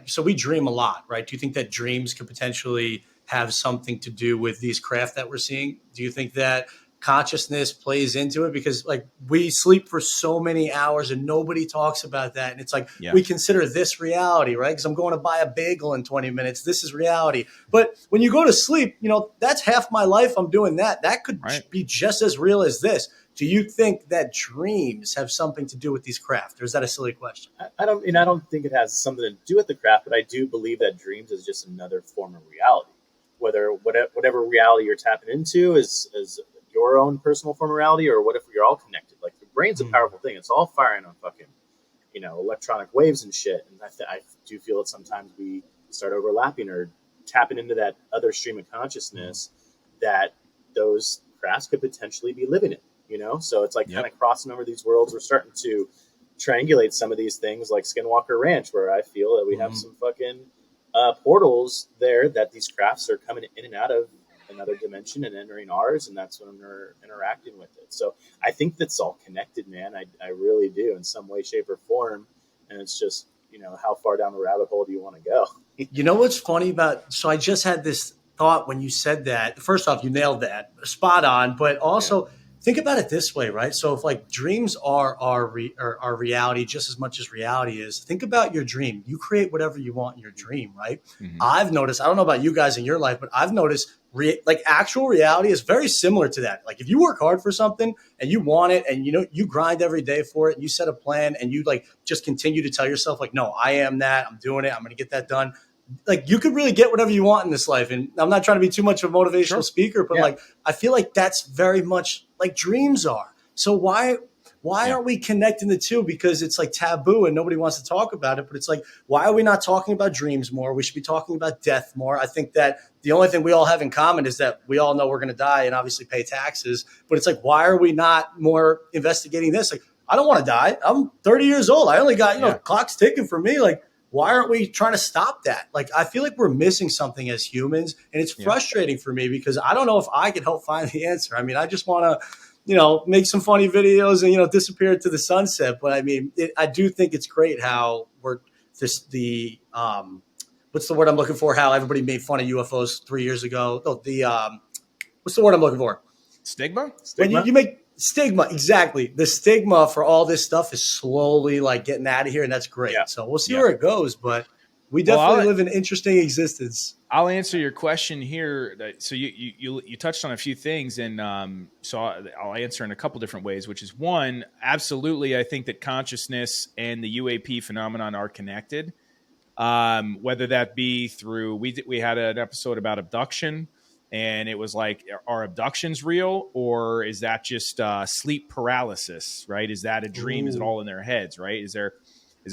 so we dream a lot, right? Do you think that dreams could potentially have something to do with these craft that we're seeing? Do you think that consciousness plays into it? Because, like, we sleep for so many hours and nobody talks about that. And it's like, we consider this reality, right? Because I'm going to buy a bagel in 20 minutes. This is reality. But when you go to sleep, that's half my life. I'm doing that. That could be just as real as this. Do you think that dreams have something to do with these craft, or is that a silly question? I don't think it has something to do with the craft, but I do believe that dreams is just another form of reality. Whatever reality you're tapping into is your own personal form of reality, or what if we're all connected? Like the brain's a powerful thing. It's all firing on fucking, electronic waves and shit. And I do feel that sometimes we start overlapping or tapping into that other stream of consciousness that those crafts could potentially be living in. So it's like kind of crossing over these worlds. We're starting to triangulate some of these things, like Skinwalker Ranch, where I feel that we have some fucking portals there that these crafts are coming in and out of another dimension and entering ours, and that's when they're interacting with it. So I think that's all connected, man. I really do, in some way, shape, or form. And it's just, how far down the rabbit hole do you want to go? You know what's funny about? So I just had this thought when you said that. First off, you nailed that, spot on. But also, think about it this way, right? So if like dreams are our reality just as much as reality is, think about your dream. You create whatever you want in your dream, right? I've noticed. I don't know about you guys in your life, but I've noticed like actual reality is very similar to that. Like if you work hard for something and you want it, and you grind every day for it, and you set a plan, and you like just continue to tell yourself like, no, I am that. I'm doing it. I'm going to get that done. Like you could really get whatever you want in this life. And I'm not trying to be too much of a motivational speaker, but like, I feel like that's very much like dreams are. So why aren't we connecting the two? Because it's like taboo and nobody wants to talk about it, but it's like, why are we not talking about dreams more? We should be talking about death more. I think that the only thing we all have in common is that we all know we're going to die and obviously pay taxes, but it's like, why are we not more investigating this? Like, I don't want to die. I'm 30 years old. I only got, clock's ticking for me. Like, why aren't we trying to stop that? Like, I feel like we're missing something as humans, and it's frustrating for me because I don't know if I can help find the answer. I mean, I just want to, make some funny videos and, disappear into the sunset. But I mean, I do think it's great how we're what's the word I'm looking for? How everybody made fun of UFOs 3 years ago. Oh, what's the word I'm looking for? Stigma? When you make stigma, exactly. The stigma for all this stuff is slowly like getting out of here, and that's great. Yeah. So we'll see where it goes, but we definitely live an interesting existence. I'll answer your question here. So you touched on a few things, and so I'll answer in a couple different ways. Which is one, absolutely, I think that consciousness and the UAP phenomenon are connected. Whether that be through we had an episode about abduction. And it was like, are abductions real, or is that just sleep paralysis, right? Is that a dream? Is it all in their heads, right? Is there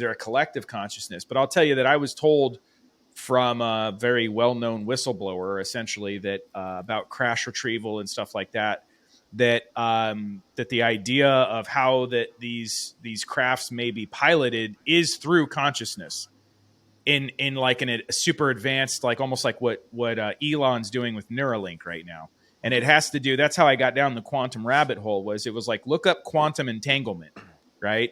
a collective consciousness? But I'll tell you that I was told from a very well-known whistleblower, essentially, that about crash retrieval and stuff like that, that the idea of how that these crafts may be piloted is through consciousness. In a super advanced, like almost like what Elon's doing with Neuralink right now. And it has to do, that's how I got down the quantum rabbit hole, it was like, look up quantum entanglement, right?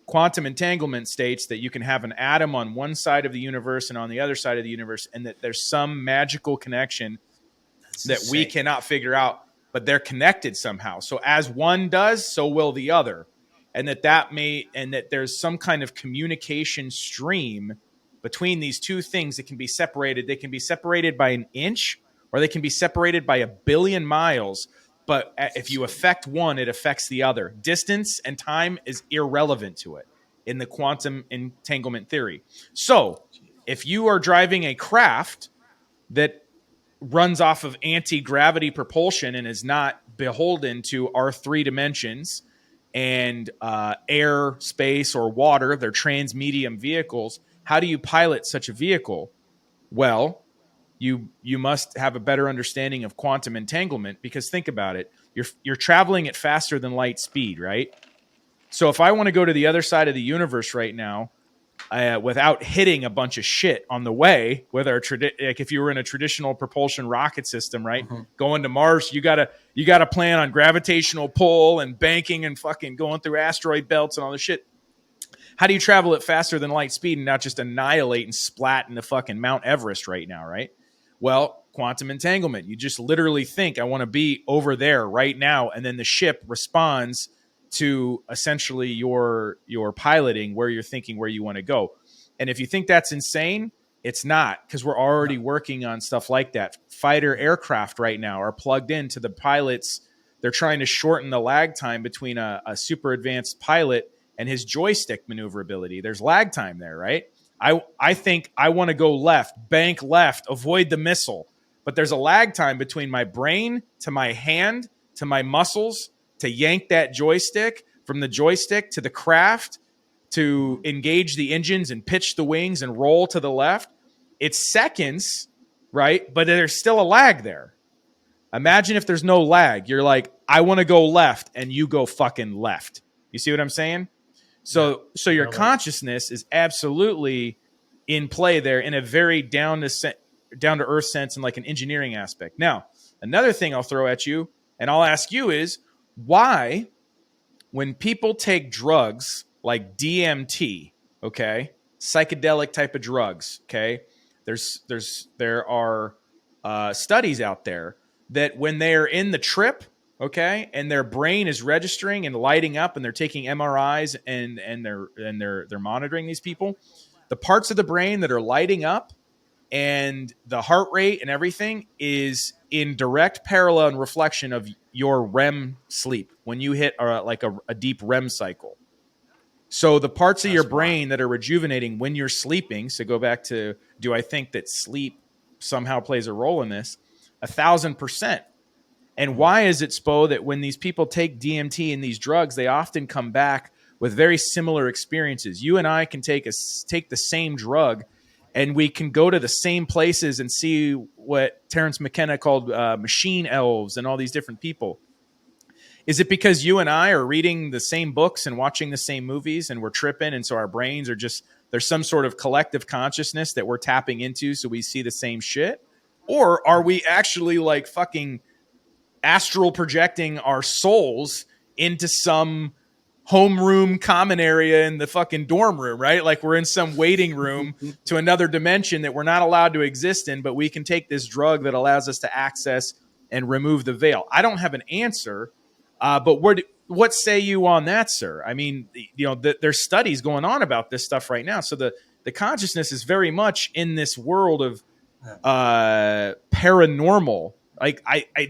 Quantum entanglement states that you can have an atom on one side of the universe and on the other side of the universe, and that there's some magical connection we cannot figure out, but they're connected somehow. So as one does, so will the other. And that there's some kind of communication stream between these two things that can be separated. They can be separated by an inch, or they can be separated by 1 billion miles. But if you affect one, it affects the other. Distance and time is irrelevant to it in the quantum entanglement theory. So if you are driving a craft that runs off of anti-gravity propulsion and is not beholden to our 3 dimensions and air, space, or water, they're transmedium vehicles. How do you pilot such a vehicle? Well, you must have a better understanding of quantum entanglement, because think about it. You're traveling at faster than light speed, right? So if I want to go to the other side of the universe right now, without hitting a bunch of shit on the way, whether like if you were in a traditional propulsion rocket system, right? Going to Mars, you gotta plan on gravitational pull and banking and fucking going through asteroid belts and all this shit. How do you travel at faster than light speed and not just annihilate and splat into fucking Mount Everest right now, right? Well, quantum entanglement. You just literally think, I want to be over there right now, and then the ship responds to essentially your piloting, where you're thinking where you want to go. And if you think that's insane, it's not, because we're already working on stuff like that. Fighter aircraft right now are plugged into the pilots. They're trying to shorten the lag time between a super advanced pilot and his joystick maneuverability. There's lag time there, right? I think I want to go left, bank left, avoid the missile. But there's a lag time between my brain to my hand to my muscles to yank that joystick, from the joystick to the craft to engage the engines and pitch the wings and roll to the left. It's seconds, right? But there's still a lag there. Imagine if there's no lag. You're like, I want to go left, and you go fucking left. You see what I'm saying? So your consciousness is absolutely in play there in a very down to earth sense and like an engineering aspect. Now, another thing I'll throw at you and I'll ask you is why, when people take drugs like DMT, okay, psychedelic type of drugs, okay, there are studies out there that when they're in the trip, okay, and their brain is registering and lighting up, and they're taking MRIs and they're monitoring these people, the parts of the brain that are lighting up and the heart rate and everything is in direct parallel and reflection of your REM sleep when you hit a deep REM cycle. So the parts of your brain that are rejuvenating when you're sleeping. So go back to, do I think that sleep somehow plays a role in this? 1,000%. And why is it, Spo, that when these people take DMT and these drugs, they often come back with very similar experiences? You and I can take the same drug, and we can go to the same places and see what Terrence McKenna called machine elves and all these different people. Is it because you and I are reading the same books and watching the same movies and we're tripping, and so our brains are just, there's some sort of collective consciousness that we're tapping into so we see the same shit? Or are we actually like fucking astral projecting our souls into some homeroom common area in the fucking dorm room, right? Like we're in some waiting room to another dimension that we're not allowed to exist in, but we can take this drug that allows us to access and remove the veil. I don't have an answer, but what say you on that, sir? I mean, there's studies going on about this stuff right now. So the consciousness is very much in this world of paranormal. Like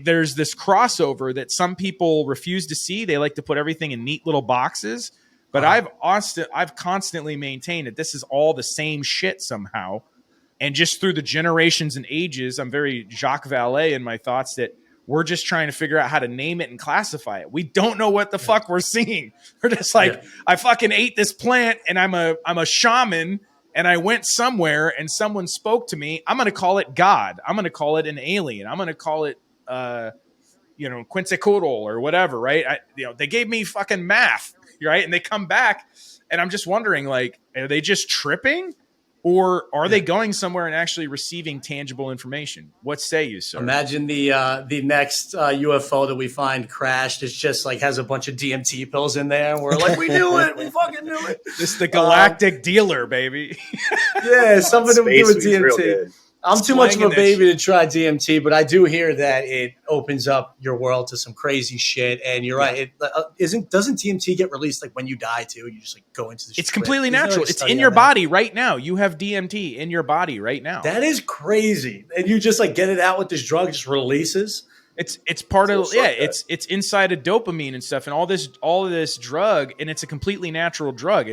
there's this crossover that some people refuse to see. They like to put everything in neat little boxes, but I've constantly maintained that this is all the same shit somehow. And just through the generations and ages, I'm very Jacques Vallée in my thoughts that we're just trying to figure out how to name it and classify it. We don't know what the fuck we're seeing. We're just like, I fucking ate this plant and I'm a shaman, and I went somewhere and someone spoke to me. I'm going to call it God. I'm going to call it an alien. I'm going to call it, Quetzalcoatl or whatever, right? They gave me fucking math, right? And they come back, and I'm just wondering, like, are they just tripping, or are they going somewhere and actually receiving tangible information? What say you, sir? Imagine the next UFO that we find crashed. It's just like has a bunch of DMT pills in there, and we're like, we knew it. We fucking knew it. It's the galactic dealer, baby. Yeah, something to do with Space Weed's real DMT. good. I'm too much of a baby to try DMT, but I do hear that it opens up your world to some crazy shit. And you're right. It doesn't DMT get released like when you die too? You just like go into the. It's completely natural. It's in your body right now. You have DMT in your body right now. That is crazy. And you just like get it out with this drug, it just releases. It's part of it's inside of dopamine and stuff, and all of this drug, and it's a completely natural drug.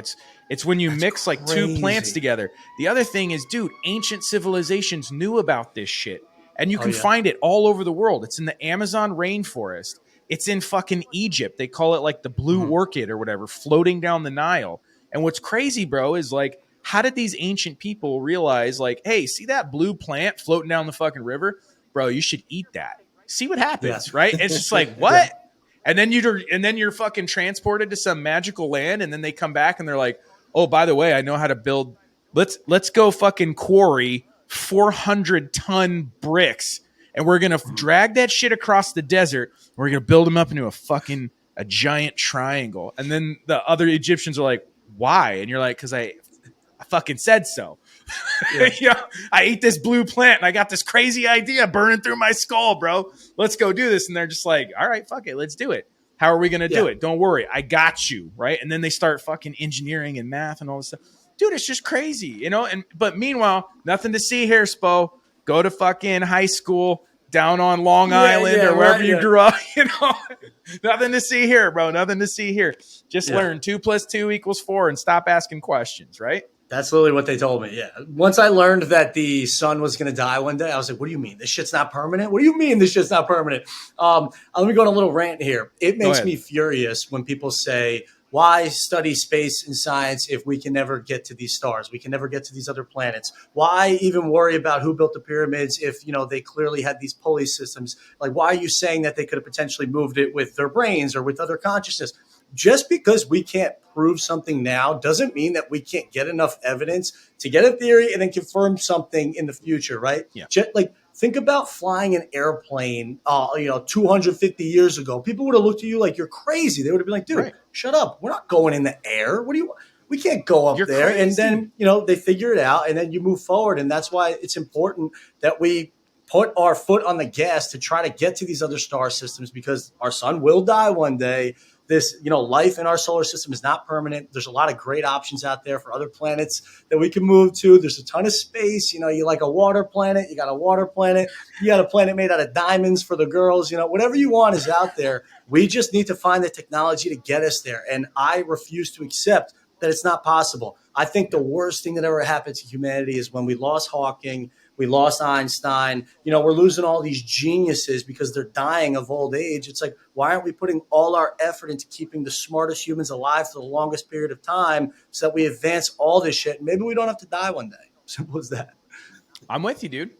It's when you mix like two plants together. The other thing is, dude, ancient civilizations knew about this shit, and you can find it all over the world. It's in the Amazon rainforest. It's in fucking Egypt. They call it like the blue orchid or whatever, floating down the Nile. And what's crazy, bro, is like, how did these ancient people realize, like, hey, see that blue plant floating down the fucking river? Bro, you should eat that. See what happens, right? It's just like, what? And then you're fucking transported to some magical land, and then they come back and they're like, oh, by the way, I know how to build. Let's go fucking quarry 400-ton bricks, and we're gonna drag that shit across the desert. We're gonna build them up into a giant triangle. And then the other Egyptians are like, why? And you're like, because I fucking said so. I ate this blue plant and I got this crazy idea burning through my skull, bro. Let's go do this. And they're just like, all right, fuck it. Let's do it. How are we going to do it? Don't worry. I got you. Right. And then they start fucking engineering and math and all this stuff. Dude, it's just crazy, but meanwhile, nothing to see here, Spo. Go to fucking high school down on Long Island or wherever you grew up, Nothing to see here, bro. Nothing to see here. Just learn 2 + 2 = 4 and stop asking questions, right? That's literally what they told me. Yeah. Once I learned that the sun was going to die one day, I was like, what do you mean? This shit's not permanent? What do you mean this shit's not permanent? Let me go on a little rant here. It Go makes ahead. me furious when people say, why study space and science if we can never get to these stars? We can never get to these other planets. Why even worry about who built the pyramids if, they clearly had these pulley systems? Like, why are you saying that they could have potentially moved it with their brains or with other consciousness? Just because we can't prove something now doesn't mean that we can't get enough evidence to get a theory and then confirm something in the future, right? Yeah. Just like think about flying an airplane, 250 years ago. People would have looked at you like you're crazy. They would have been like, dude, Right. shut up. We're not going in the air. We can't go up You're there. crazy. And then, they figure it out and then you move forward. And that's why it's important that we put our foot on the gas to try to get to these other star systems because our sun will die one day. This, life in our solar system is not permanent. There's a lot of great options out there for other planets that we can move to. There's a ton of space. You like a water planet, you got a water planet. You got a planet made out of diamonds for the girls. Whatever you want is out there. We just need to find the technology to get us there. And I refuse to accept that it's not possible. I think the worst thing that ever happened to humanity is when we lost Hawking, we lost Einstein. We're losing all these geniuses because they're dying of old age. It's like, why aren't we putting all our effort into keeping the smartest humans alive for the longest period of time so that we advance all this shit? Maybe we don't have to die one day. Simple as that. I'm with you, dude.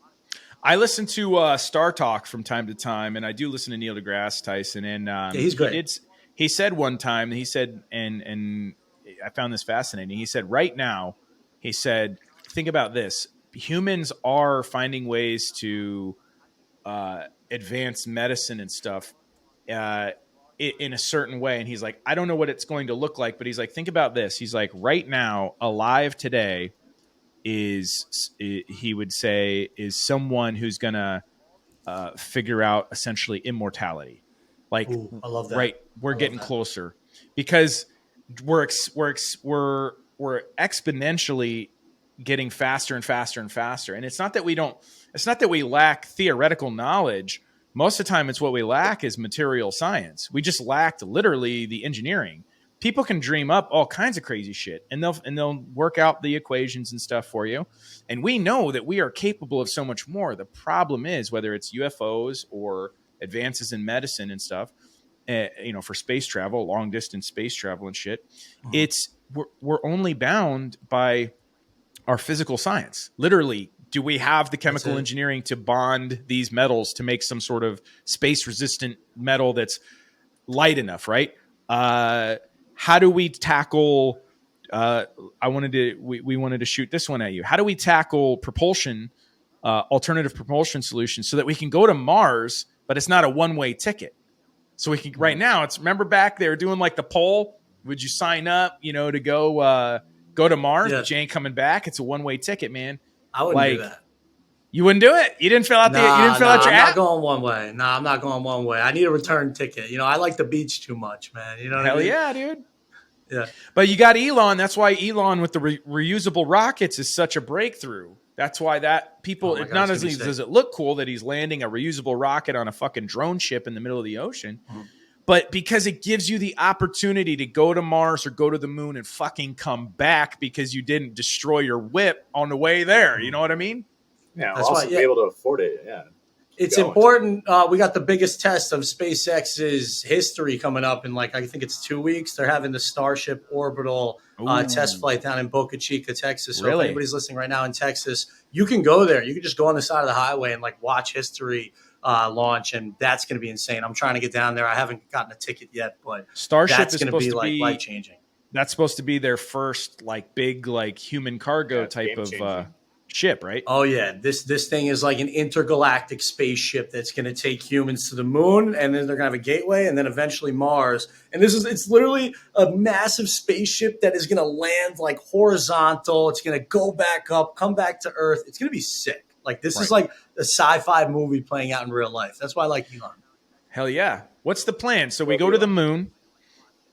I listen to Star Talk from time to time, and I do listen to Neil deGrasse Tyson. And Yeah, he's great. He said one time, he said, and I found this fascinating. He said, right now, he said, think about this. Humans are finding ways to advance medicine and stuff in a certain way. And he's like, I don't know what it's going to look like, but he's like, think about this. He's like, right now, alive today he would say, is someone who's going to figure out essentially immortality. Like, Ooh, I love that. Right, we're getting closer because we're exponentially getting faster and faster and faster. And it's not that we lack theoretical knowledge. Most of the time it's what we lack is material science. We just lacked literally the engineering. People can dream up all kinds of crazy shit and they'll work out the equations and stuff for you. And we know that we are capable of so much more. The problem is whether it's UFOs or advances in medicine and stuff, for space travel, long distance space travel and shit, we're only bound by our physical science. Literally, do we have the chemical engineering to bond these metals to make some sort of space resistant metal that's light enough, right? How do we tackle we wanted to shoot this one at you. How do we tackle propulsion, alternative propulsion solutions so that we can go to Mars, but it's not a one-way ticket? So we can right now, remember back they were doing like the poll, would you sign up, to go to Mars, but you ain't coming back. It's a one-way ticket, man. I wouldn't do that. You wouldn't do it? You didn't fill out out your I'm app? not going one way. I'm not going one way. I need a return ticket. I like the beach too much, man. You know what I mean? Hell yeah, dude. Yeah. But you got Elon. That's why Elon with the reusable rockets is such a breakthrough. That's why not only does it look cool that he's landing a reusable rocket on a fucking drone ship in the middle of the ocean, but because it gives you the opportunity to go to Mars or go to the moon and fucking come back because you didn't destroy your whip on the way there. You know what I mean? Yeah, we'll also be able to afford it. Yeah. It's important. We got the biggest test of SpaceX's history coming up in I think it's 2 weeks. They're having the Starship orbital test flight down in Boca Chica, Texas. So if anybody's listening right now in Texas, you can go there. You can just go on the side of the highway and watch history launch, and that's going to be insane. I'm trying to get down there. I haven't gotten a ticket yet, but Starship that's going to be life changing. That's supposed to be their first big human cargo type of ship, right? Oh yeah, this thing is like an intergalactic spaceship that's going to take humans to the moon, and then they're going to have a gateway, and then eventually Mars. And it's literally a massive spaceship that is going to land horizontal. It's going to go back up, come back to Earth. It's going to be sick. This is like a sci-fi movie playing out in real life. That's why I like Elon. Hell yeah! What's the plan? So we go to the moon.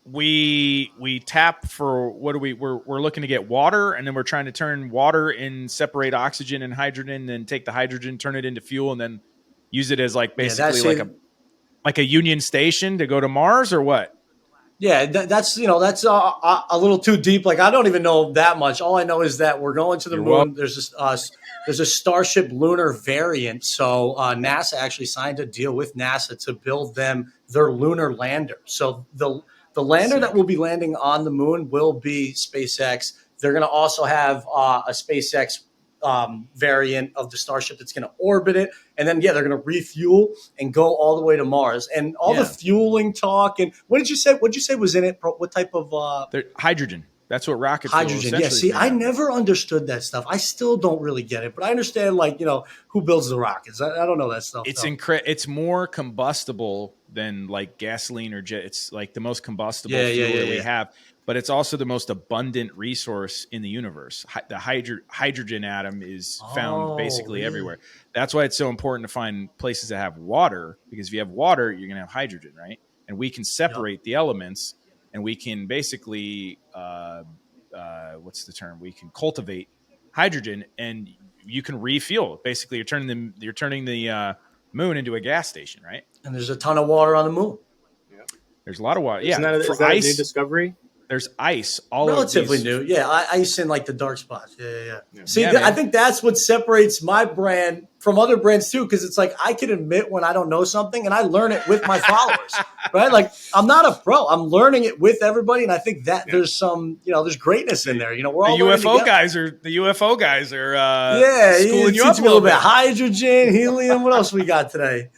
We tap for we're looking to get water, and then we're trying to turn water and separate oxygen and hydrogen, then take the hydrogen, turn it into fuel, and then use it as basically like a Union Station to go to Mars, or what? Yeah, that's a little too deep. Like I don't even know that much. All I know is that we're going to the You're moon. welcome. There's a Starship lunar variant. So NASA actually signed a deal with NASA to build them their lunar lander. So the lander that Sick. will be landing on the moon will be SpaceX. They're going to also have a SpaceX variant of the Starship that's going to orbit it, and then they're going to refuel and go all the way to Mars. And all the fueling talk. And what did you say? What did you say was in it? What type of They're hydrogen. That's what rocket fuel hydrogen? essentially Yeah. is See, made I out of. never understood that stuff. I still don't really get it, but I understand who builds the rockets. I don't know that stuff. It's though. It's more combustible than like gasoline or jet. It's like the most combustible Yeah, fuel yeah, that we yeah. have, but it's also the most abundant resource in the universe. The hydrogen atom is found basically really? everywhere. That's why it's so important to find places that have water, because if you have water, you're going to have hydrogen, right? And we can separate the elements, and we can basically what's the term? We can cultivate hydrogen, and you can refuel. Basically, you're turning the moon into a gas station, right? And there's a ton of water on the moon. There's a lot of water. Is Yeah, that a new discovery? There's ice all Relatively over new. Yeah, ice in like the dark spots. Yeah. See, Yeah, I man. think that's what separates my brand from other brands too, because it's like I can admit when I don't know something and I learn it with my followers, right? Like I'm not a pro. I'm learning it with everybody, and I think that there's some, there's greatness in there. We're all The learning UFO together. guys are He's schooling you up teaching a me a little bit. bit. Hydrogen, helium. What else we got today?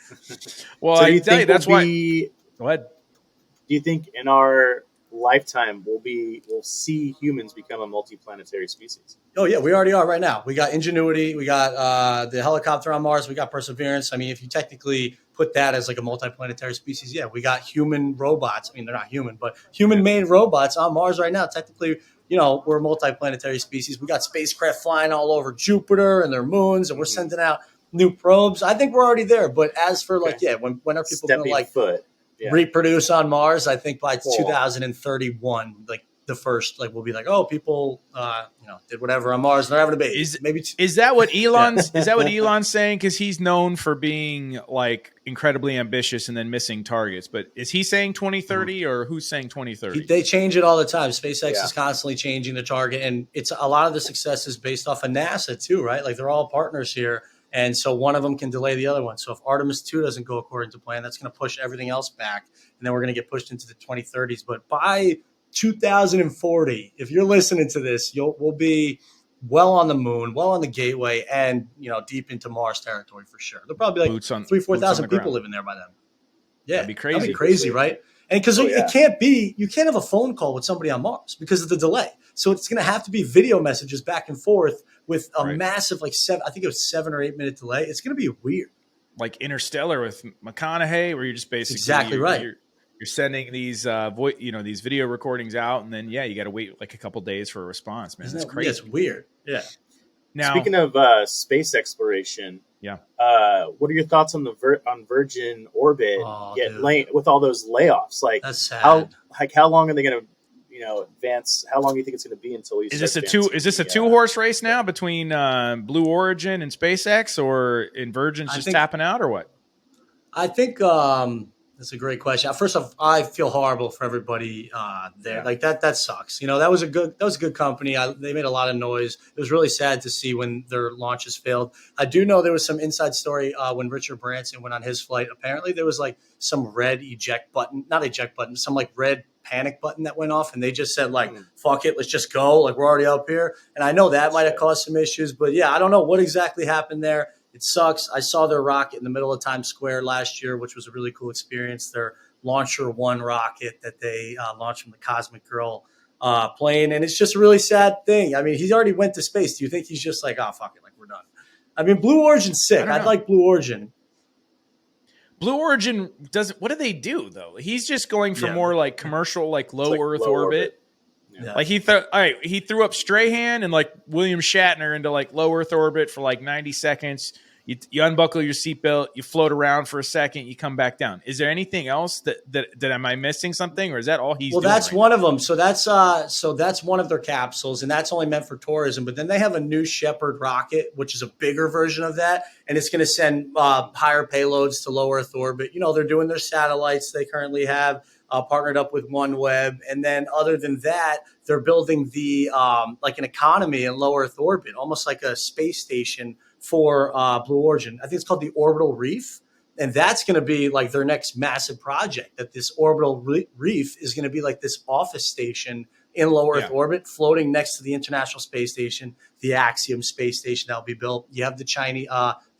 Well, So do I you tell you, think that's we'll why. be? Go ahead. Do you think in our lifetime we'll see humans become a multiplanetary species? Oh yeah, we already are right now. We got Ingenuity, we got the helicopter on Mars, we got Perseverance. I mean, if you technically put that as like a multiplanetary species, yeah, we got human robots. I mean, they're not human, but human-made robots on Mars right now. Technically, we're a multiplanetary species. We got spacecraft flying all over Jupiter and their moons, and we're sending out new probes. I think we're already there. But as for when are people going to foot? reproduce on Mars? I think by 2031, like the first, we'll be like, oh, people, did whatever on Mars. They're having a baby. Is that what Elon's? Is that what Elon's saying? Because he's known for being like incredibly ambitious and then missing targets. But is he saying 2030 or who's saying 2030? They change it all the time. SpaceX is constantly changing the target, and it's a lot of the success is based off of NASA too, right? Like they're all partners here. And so one of them can delay the other one. So if Artemis 2 doesn't go according to plan, that's going to push everything else back. And then we're going to get pushed into the 2030s. But by 2040, if you're listening to this, we'll be well on the moon, well on the gateway, and deep into Mars territory for sure. There'll probably be like 3,000-4,000 people living there by then. Yeah, that'd be crazy. That'd be crazy, right? And because it can't be, you can't have a phone call with somebody on Mars because of the delay. So it's going to have to be video messages back and forth with a massive, I think it was 7 or 8 minute delay. It's going to be weird. Like Interstellar with McConaughey, where you're just basically exactly right. You're sending these these video recordings out, and then you got to wait like a couple days for a response. Man, that's crazy. It's weird. Yeah. Now, speaking of space exploration, what are your thoughts on on Virgin Orbit with all those layoffs? Like, that's sad. How long are they going to advance? How long do you think it's going to be until we? Is this a two horse race now between Blue Origin and SpaceX, or in Virgin's just tapping out, or what? I think that's a great question. First off, I feel horrible for everybody there. Like that sucks. That was a good company. They made a lot of noise. It was really sad to see when their launches failed. I do know there was some inside story when Richard Branson went on his flight. Apparently there was like some red some like red panic button that went off, and they just said fuck it, let's just go. Like we're already up here. And I know that might have caused some issues, but I don't know what exactly happened there. It sucks. I saw their rocket in the middle of Times Square last year, which was a really cool experience. Their Launcher 1 rocket that they launched from the Cosmic Girl plane. And it's just a really sad thing. I mean, he already went to space. Do you think he's just like, oh, fuck it, like we're done? I mean, Blue Origin's sick. I'd like Blue Origin. Blue Origin doesn't. What do they do though? He's just going for more like commercial, like low Earth orbit. Yeah. Like he threw up Strahan and like William Shatner into like low Earth orbit for like 90 seconds. You unbuckle your seatbelt, you float around for a second, you come back down. Is there anything else that am I missing something, or is that all he's doing? Well, that's one of them. So that's one of their capsules, and that's only meant for tourism. But then they have a New Shepard rocket, which is a bigger version of that, and it's going to send higher payloads to low Earth orbit. They're doing their satellites they currently have. partnered up with OneWeb. And then other than that, they're building the like an economy in low Earth orbit, almost like a space station for Blue Origin. I think it's called the Orbital Reef. And that's going to be like their next massive project, that this orbital reef is going to be like this office station in low Earth orbit, floating next to the International Space Station, the Axiom space station that'll be built. You have the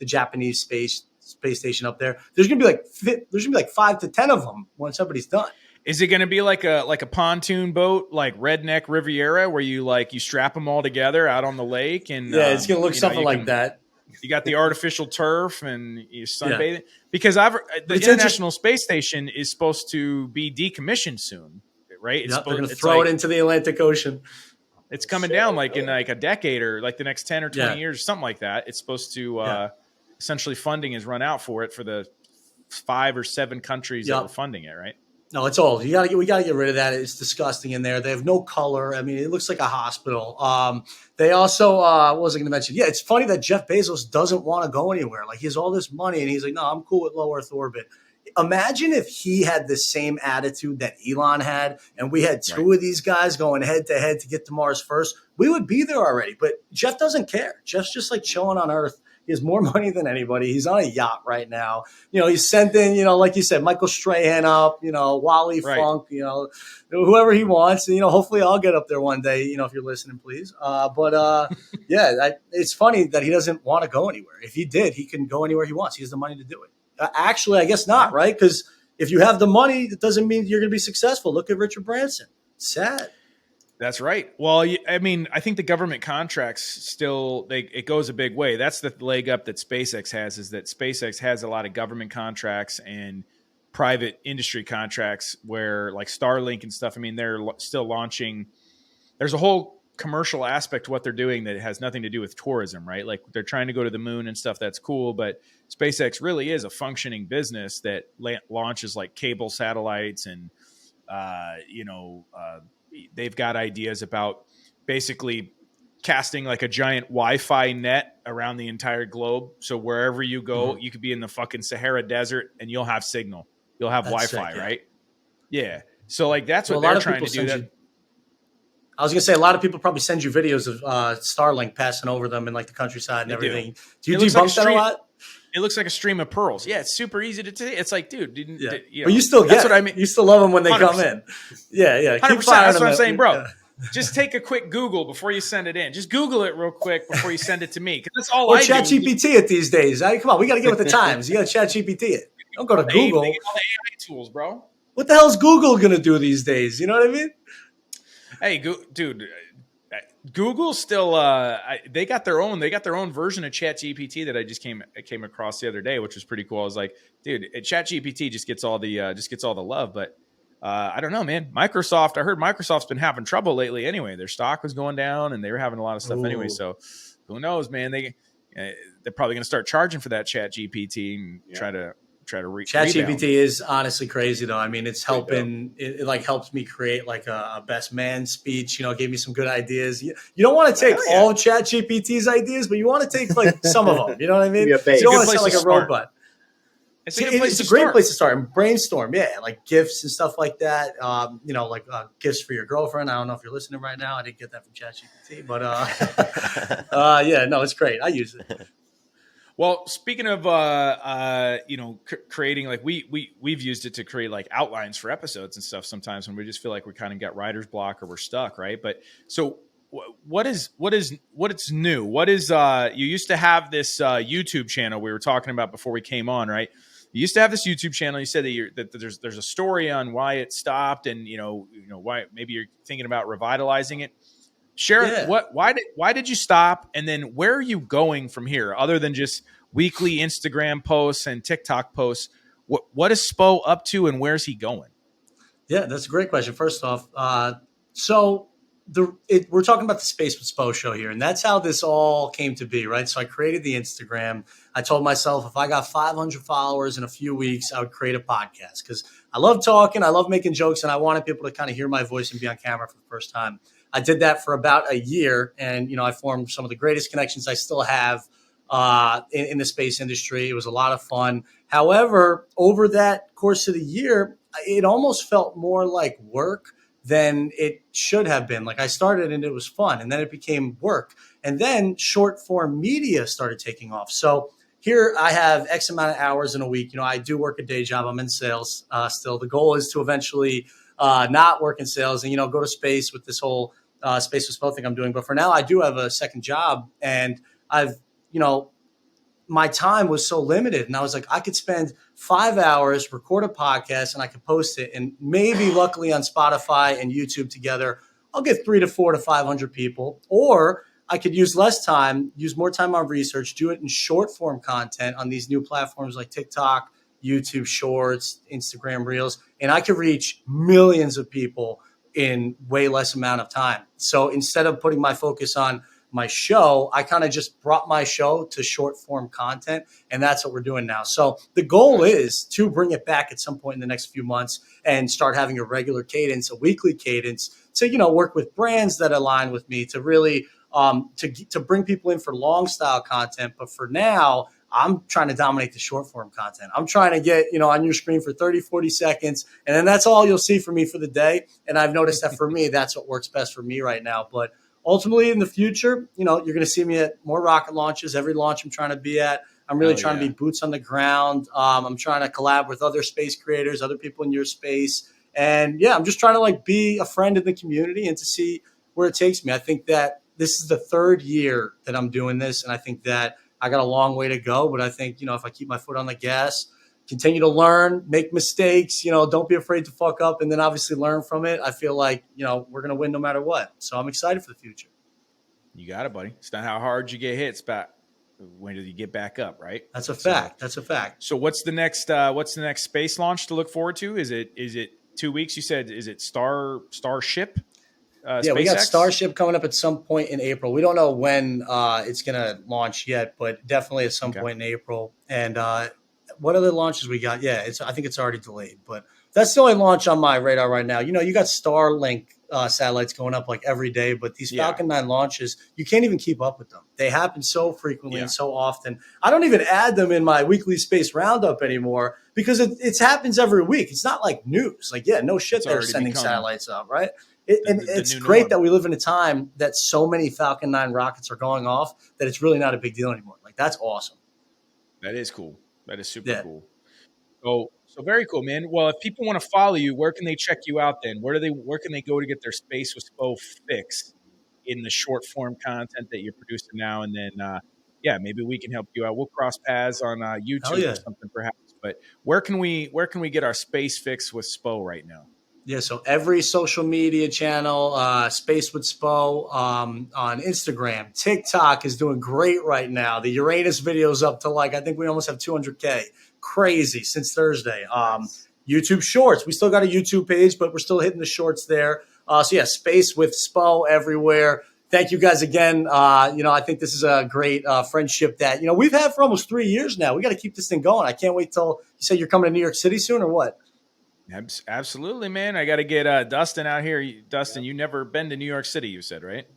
Japanese space station up there. There's going to be like 5 to 10 of them when somebody's done. Is it going to be like a pontoon boat, like Redneck Riviera, where you strap them all together out on the lake? And yeah, it's going to look something like that. You got the artificial turf and you're sunbathing because the International Space Station is supposed to be decommissioned soon, right? They're going to throw it into the Atlantic Ocean. It's coming down like in like a decade or like the next 10 or 20 years, something like that. It's supposed to essentially funding has run out for it for the 5 or 7 countries that were funding it, right? No, it's old. We got to get rid of that. It's disgusting in there. They have no color. I mean, it looks like a hospital. They also, what was I going to mention? Yeah, it's funny that Jeff Bezos doesn't want to go anywhere. Like, he has all this money, and he's like, no, I'm cool with low Earth orbit. Imagine if he had the same attitude that Elon had, and we had 2 of these guys going head to head to get to Mars first. We would be there already. But Jeff doesn't care. Jeff's just like chilling on Earth. He has more money than anybody. He's on a yacht right now. He's sending, like you said, Michael Strahan up, Wally Funk, whoever he wants. And, hopefully I'll get up there one day, if you're listening, please. It's funny that he doesn't want to go anywhere. If he did, he can go anywhere he wants. He has the money to do it. Actually, I guess not, right? Because if you have the money, it doesn't mean you're going to be successful. Look at Richard Branson. Sad. That's right. Well, I mean, I think the government contracts still, it goes a big way. That's the leg up that SpaceX has, is that SpaceX has a lot of government contracts and private industry contracts where like Starlink and stuff, I mean, they're still launching. There's a whole commercial aspect to what they're doing that has nothing to do with tourism, right? Like they're trying to go to the moon and stuff. That's cool. But SpaceX really is a functioning business that launches like cable satellites and, they've got ideas about basically casting like a giant Wi-Fi net around the entire globe. So wherever you go, you could be in the fucking Sahara Desert and you'll have signal. You'll have Wi-Fi, sick, right? Yeah. So like that's what they're trying to do. I was going to say, a lot of people probably send you videos of Starlink passing over them in like the countryside and everything. Do you debunk that a lot? It looks like a stream of pearls. Yeah, it's super easy to see. It's like, dude, but you still get what I mean. You still love them when they 100%. Come in. Yeah. 100%. That's what I'm saying, bro. Yeah. Just take a quick Google before you send it in. Just Google it real quick before you send it to me, because that's all I do. Or ChatGPT it these days. Come on, we got to get with the times. You got to ChatGPT it. Don't go to Google. All the AI tools, bro. What the hell is Google going to do these days? You know what I mean? Hey, dude. Google still they got their own version of ChatGPT that I just came across the other day, which was pretty cool. I was like, dude, ChatGPT just gets all the love, but I don't know, man. I heard Microsoft's been having trouble lately. Anyway, their stock was going down, and they were having a lot of stuff anyway. So who knows, man? They're probably going to start charging for that ChatGPT and try to reach. ChatGPT is honestly crazy though. I mean, it's helping. It like helps me create like a best man speech. Gave me some good ideas. You don't want to take all of ChatGPT's ideas, but you want to take like some of them. You know what I mean? So you don't want to sound like a robot. It's a great place to start and brainstorm. Yeah, like gifts and stuff like that. Like gifts for your girlfriend. I don't know if you're listening right now. I didn't get that from ChatGPT, but it's great. I use it. Well, speaking of creating, like we've used it to create like outlines for episodes and stuff sometimes when we just feel like we kind of got writer's block or we're stuck, right? But so what is new? What is you used to have this YouTube channel we were talking about before we came on, right? You used to have this YouTube channel. You said that there's a story on why it stopped, and why maybe you're thinking about revitalizing it. Share why did you stop, and then where are you going from here, other than just weekly Instagram posts and TikTok posts? What is Spo up to, and where's he going? Yeah, that's a great question. First off, we're talking about the Space with Spo show here, and that's how this all came to be, right? So I created the Instagram. I told myself if I got 500 followers in a few weeks, I would create a podcast, because I love talking, I love making jokes, and I wanted people to kind of hear my voice and be on camera for the first time. I did that for about a year, and I formed some of the greatest connections I still have in the space industry. It was a lot of fun. However, over that course of the year, it almost felt more like work than it should have been. Like I started and it was fun, and then it became work. And then short form media started taking off. So here I have X amount of hours in a week. I do work a day job. I'm in sales still. The goal is to eventually not work in sales and, go to space with this whole space with Spo thing I'm doing. But for now, I do have a second job, and I've, my time was so limited, and I was like, I could spend 5 hours, record a podcast, and I could post it, and maybe luckily on Spotify and YouTube together, I'll get 3 to 4 to 500 people. Or I could use less time, use more time on research, do it in short form content on these new platforms like TikTok, YouTube Shorts, Instagram Reels, and I could reach millions of people in way less amount of time. So instead of putting my focus on my show, I kind of just brought my show to short form content, and that's what we're doing now. So the goal is to bring it back at some point in the next few months and start having a regular cadence, a weekly cadence to, work with brands that align with me to really to bring people in for long style content. But for now, I'm trying to dominate the short form content. I'm trying to get, on your screen for 30, 40 seconds. And then that's all you'll see from me for the day. And I've noticed that for me, that's what works best for me right now. But ultimately in the future, you're going to see me at more rocket launches. Every launch I'm trying to be at. I'm really trying to be boots on the ground. I'm trying to collab with other space creators, other people in your space. And I'm just trying to be a friend in the community and to see where it takes me. I think that this is the third year that I'm doing this. And I think that I got a long way to go, but I think, if I keep my foot on the gas, continue to learn, make mistakes, don't be afraid to fuck up, and then obviously learn from it. I feel like, we're going to win no matter what. So I'm excited for the future. You got it, buddy. It's not how hard you get hit, it's about when do you get back up, right? That's a fact. That's a fact. So what's the next space launch to look forward to? Is it 2 weeks? You said, is it Starship? We got Starship coming up at some point in April. We don't know when it's going to launch yet, but definitely at some point in April. And what other launches we got? Yeah, I think it's already delayed, but that's the only launch on my radar right now. You got Starlink satellites going up every day, but these Falcon 9 launches, you can't even keep up with them. They happen so frequently and so often. I don't even add them in my weekly space roundup anymore because it happens every week. It's not like news. No shit, they're sending satellites up, right? It's great norm. That we live in a time that so many Falcon 9 rockets are going off that it's really not a big deal anymore. That's awesome. That is cool. That is super cool. So very cool, man. Well, if people want to follow you, where can they check you out then? Where can they go to get their Space with Spo fix in the short form content that you're producing now? And then, maybe we can help you out. We'll cross paths on YouTube or something perhaps. But where can we get our space fix with Spo right now? Yeah, so every social media channel, Space with Spo, on Instagram. TikTok is doing great right now. The Uranus video's up to I think we almost have 200K. Crazy since Thursday. YouTube Shorts. We still got a YouTube page, but we're still hitting the shorts there. Space with Spo everywhere. Thank you guys again. I think this is a great friendship that, we've had for almost 3 years now. We got to keep this thing going. I can't wait till you say you're coming to New York City soon or what? Absolutely, man. I got to get Dustin out here. Dustin, you never been to New York City, you said, right?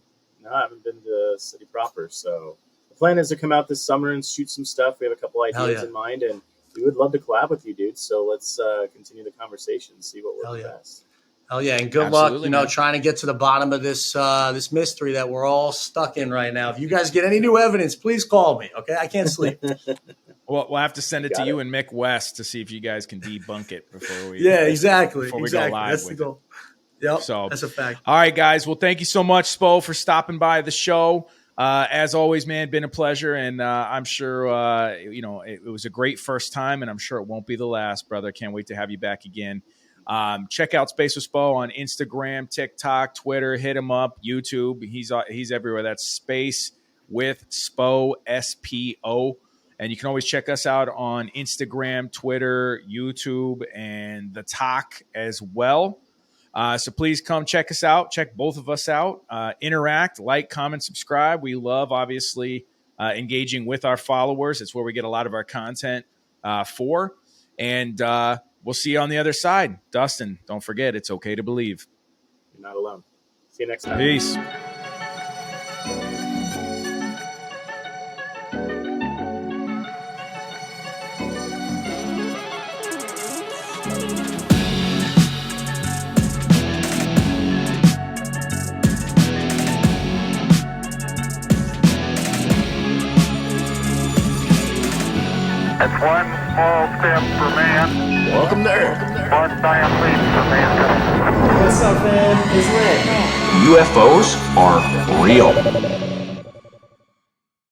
No, I haven't been to the city proper. So the plan is to come out this summer and shoot some stuff. We have a couple ideas in mind, and we would love to collab with you, dude. So let's continue the conversation, see what works best. Hell yeah, and good luck, trying to get to the bottom of this this mystery that we're all stuck in right now. If you guys get any new evidence, please call me, okay? I can't sleep. Well, we'll have to send it to you and Mick West to see if you guys can debunk it before we Before we go live. That's the goal. Yep, so that's a fact. All right, guys. Well, thank you so much, Spo, for stopping by the show. As always, man, been a pleasure, and I'm sure it was a great first time, and I'm sure it won't be the last, brother. Can't wait to have you back again. Check out Space with Spo on Instagram, TikTok, Twitter. Hit him up, YouTube. He's everywhere. That's Space with Spo, SPO. And you can always check us out on Instagram, Twitter, YouTube, and the Talk as well. So please come check us out. Check both of us out. Interact, like, comment, subscribe. We love, obviously, engaging with our followers. It's where we get a lot of our content for. And we'll see you on the other side. Dustin, don't forget, it's okay to believe. You're not alone. See you next time. Peace. One small step for man, Welcome to Earth. one giant leap for mankind. What's up, man? It's lit. UFOs are real.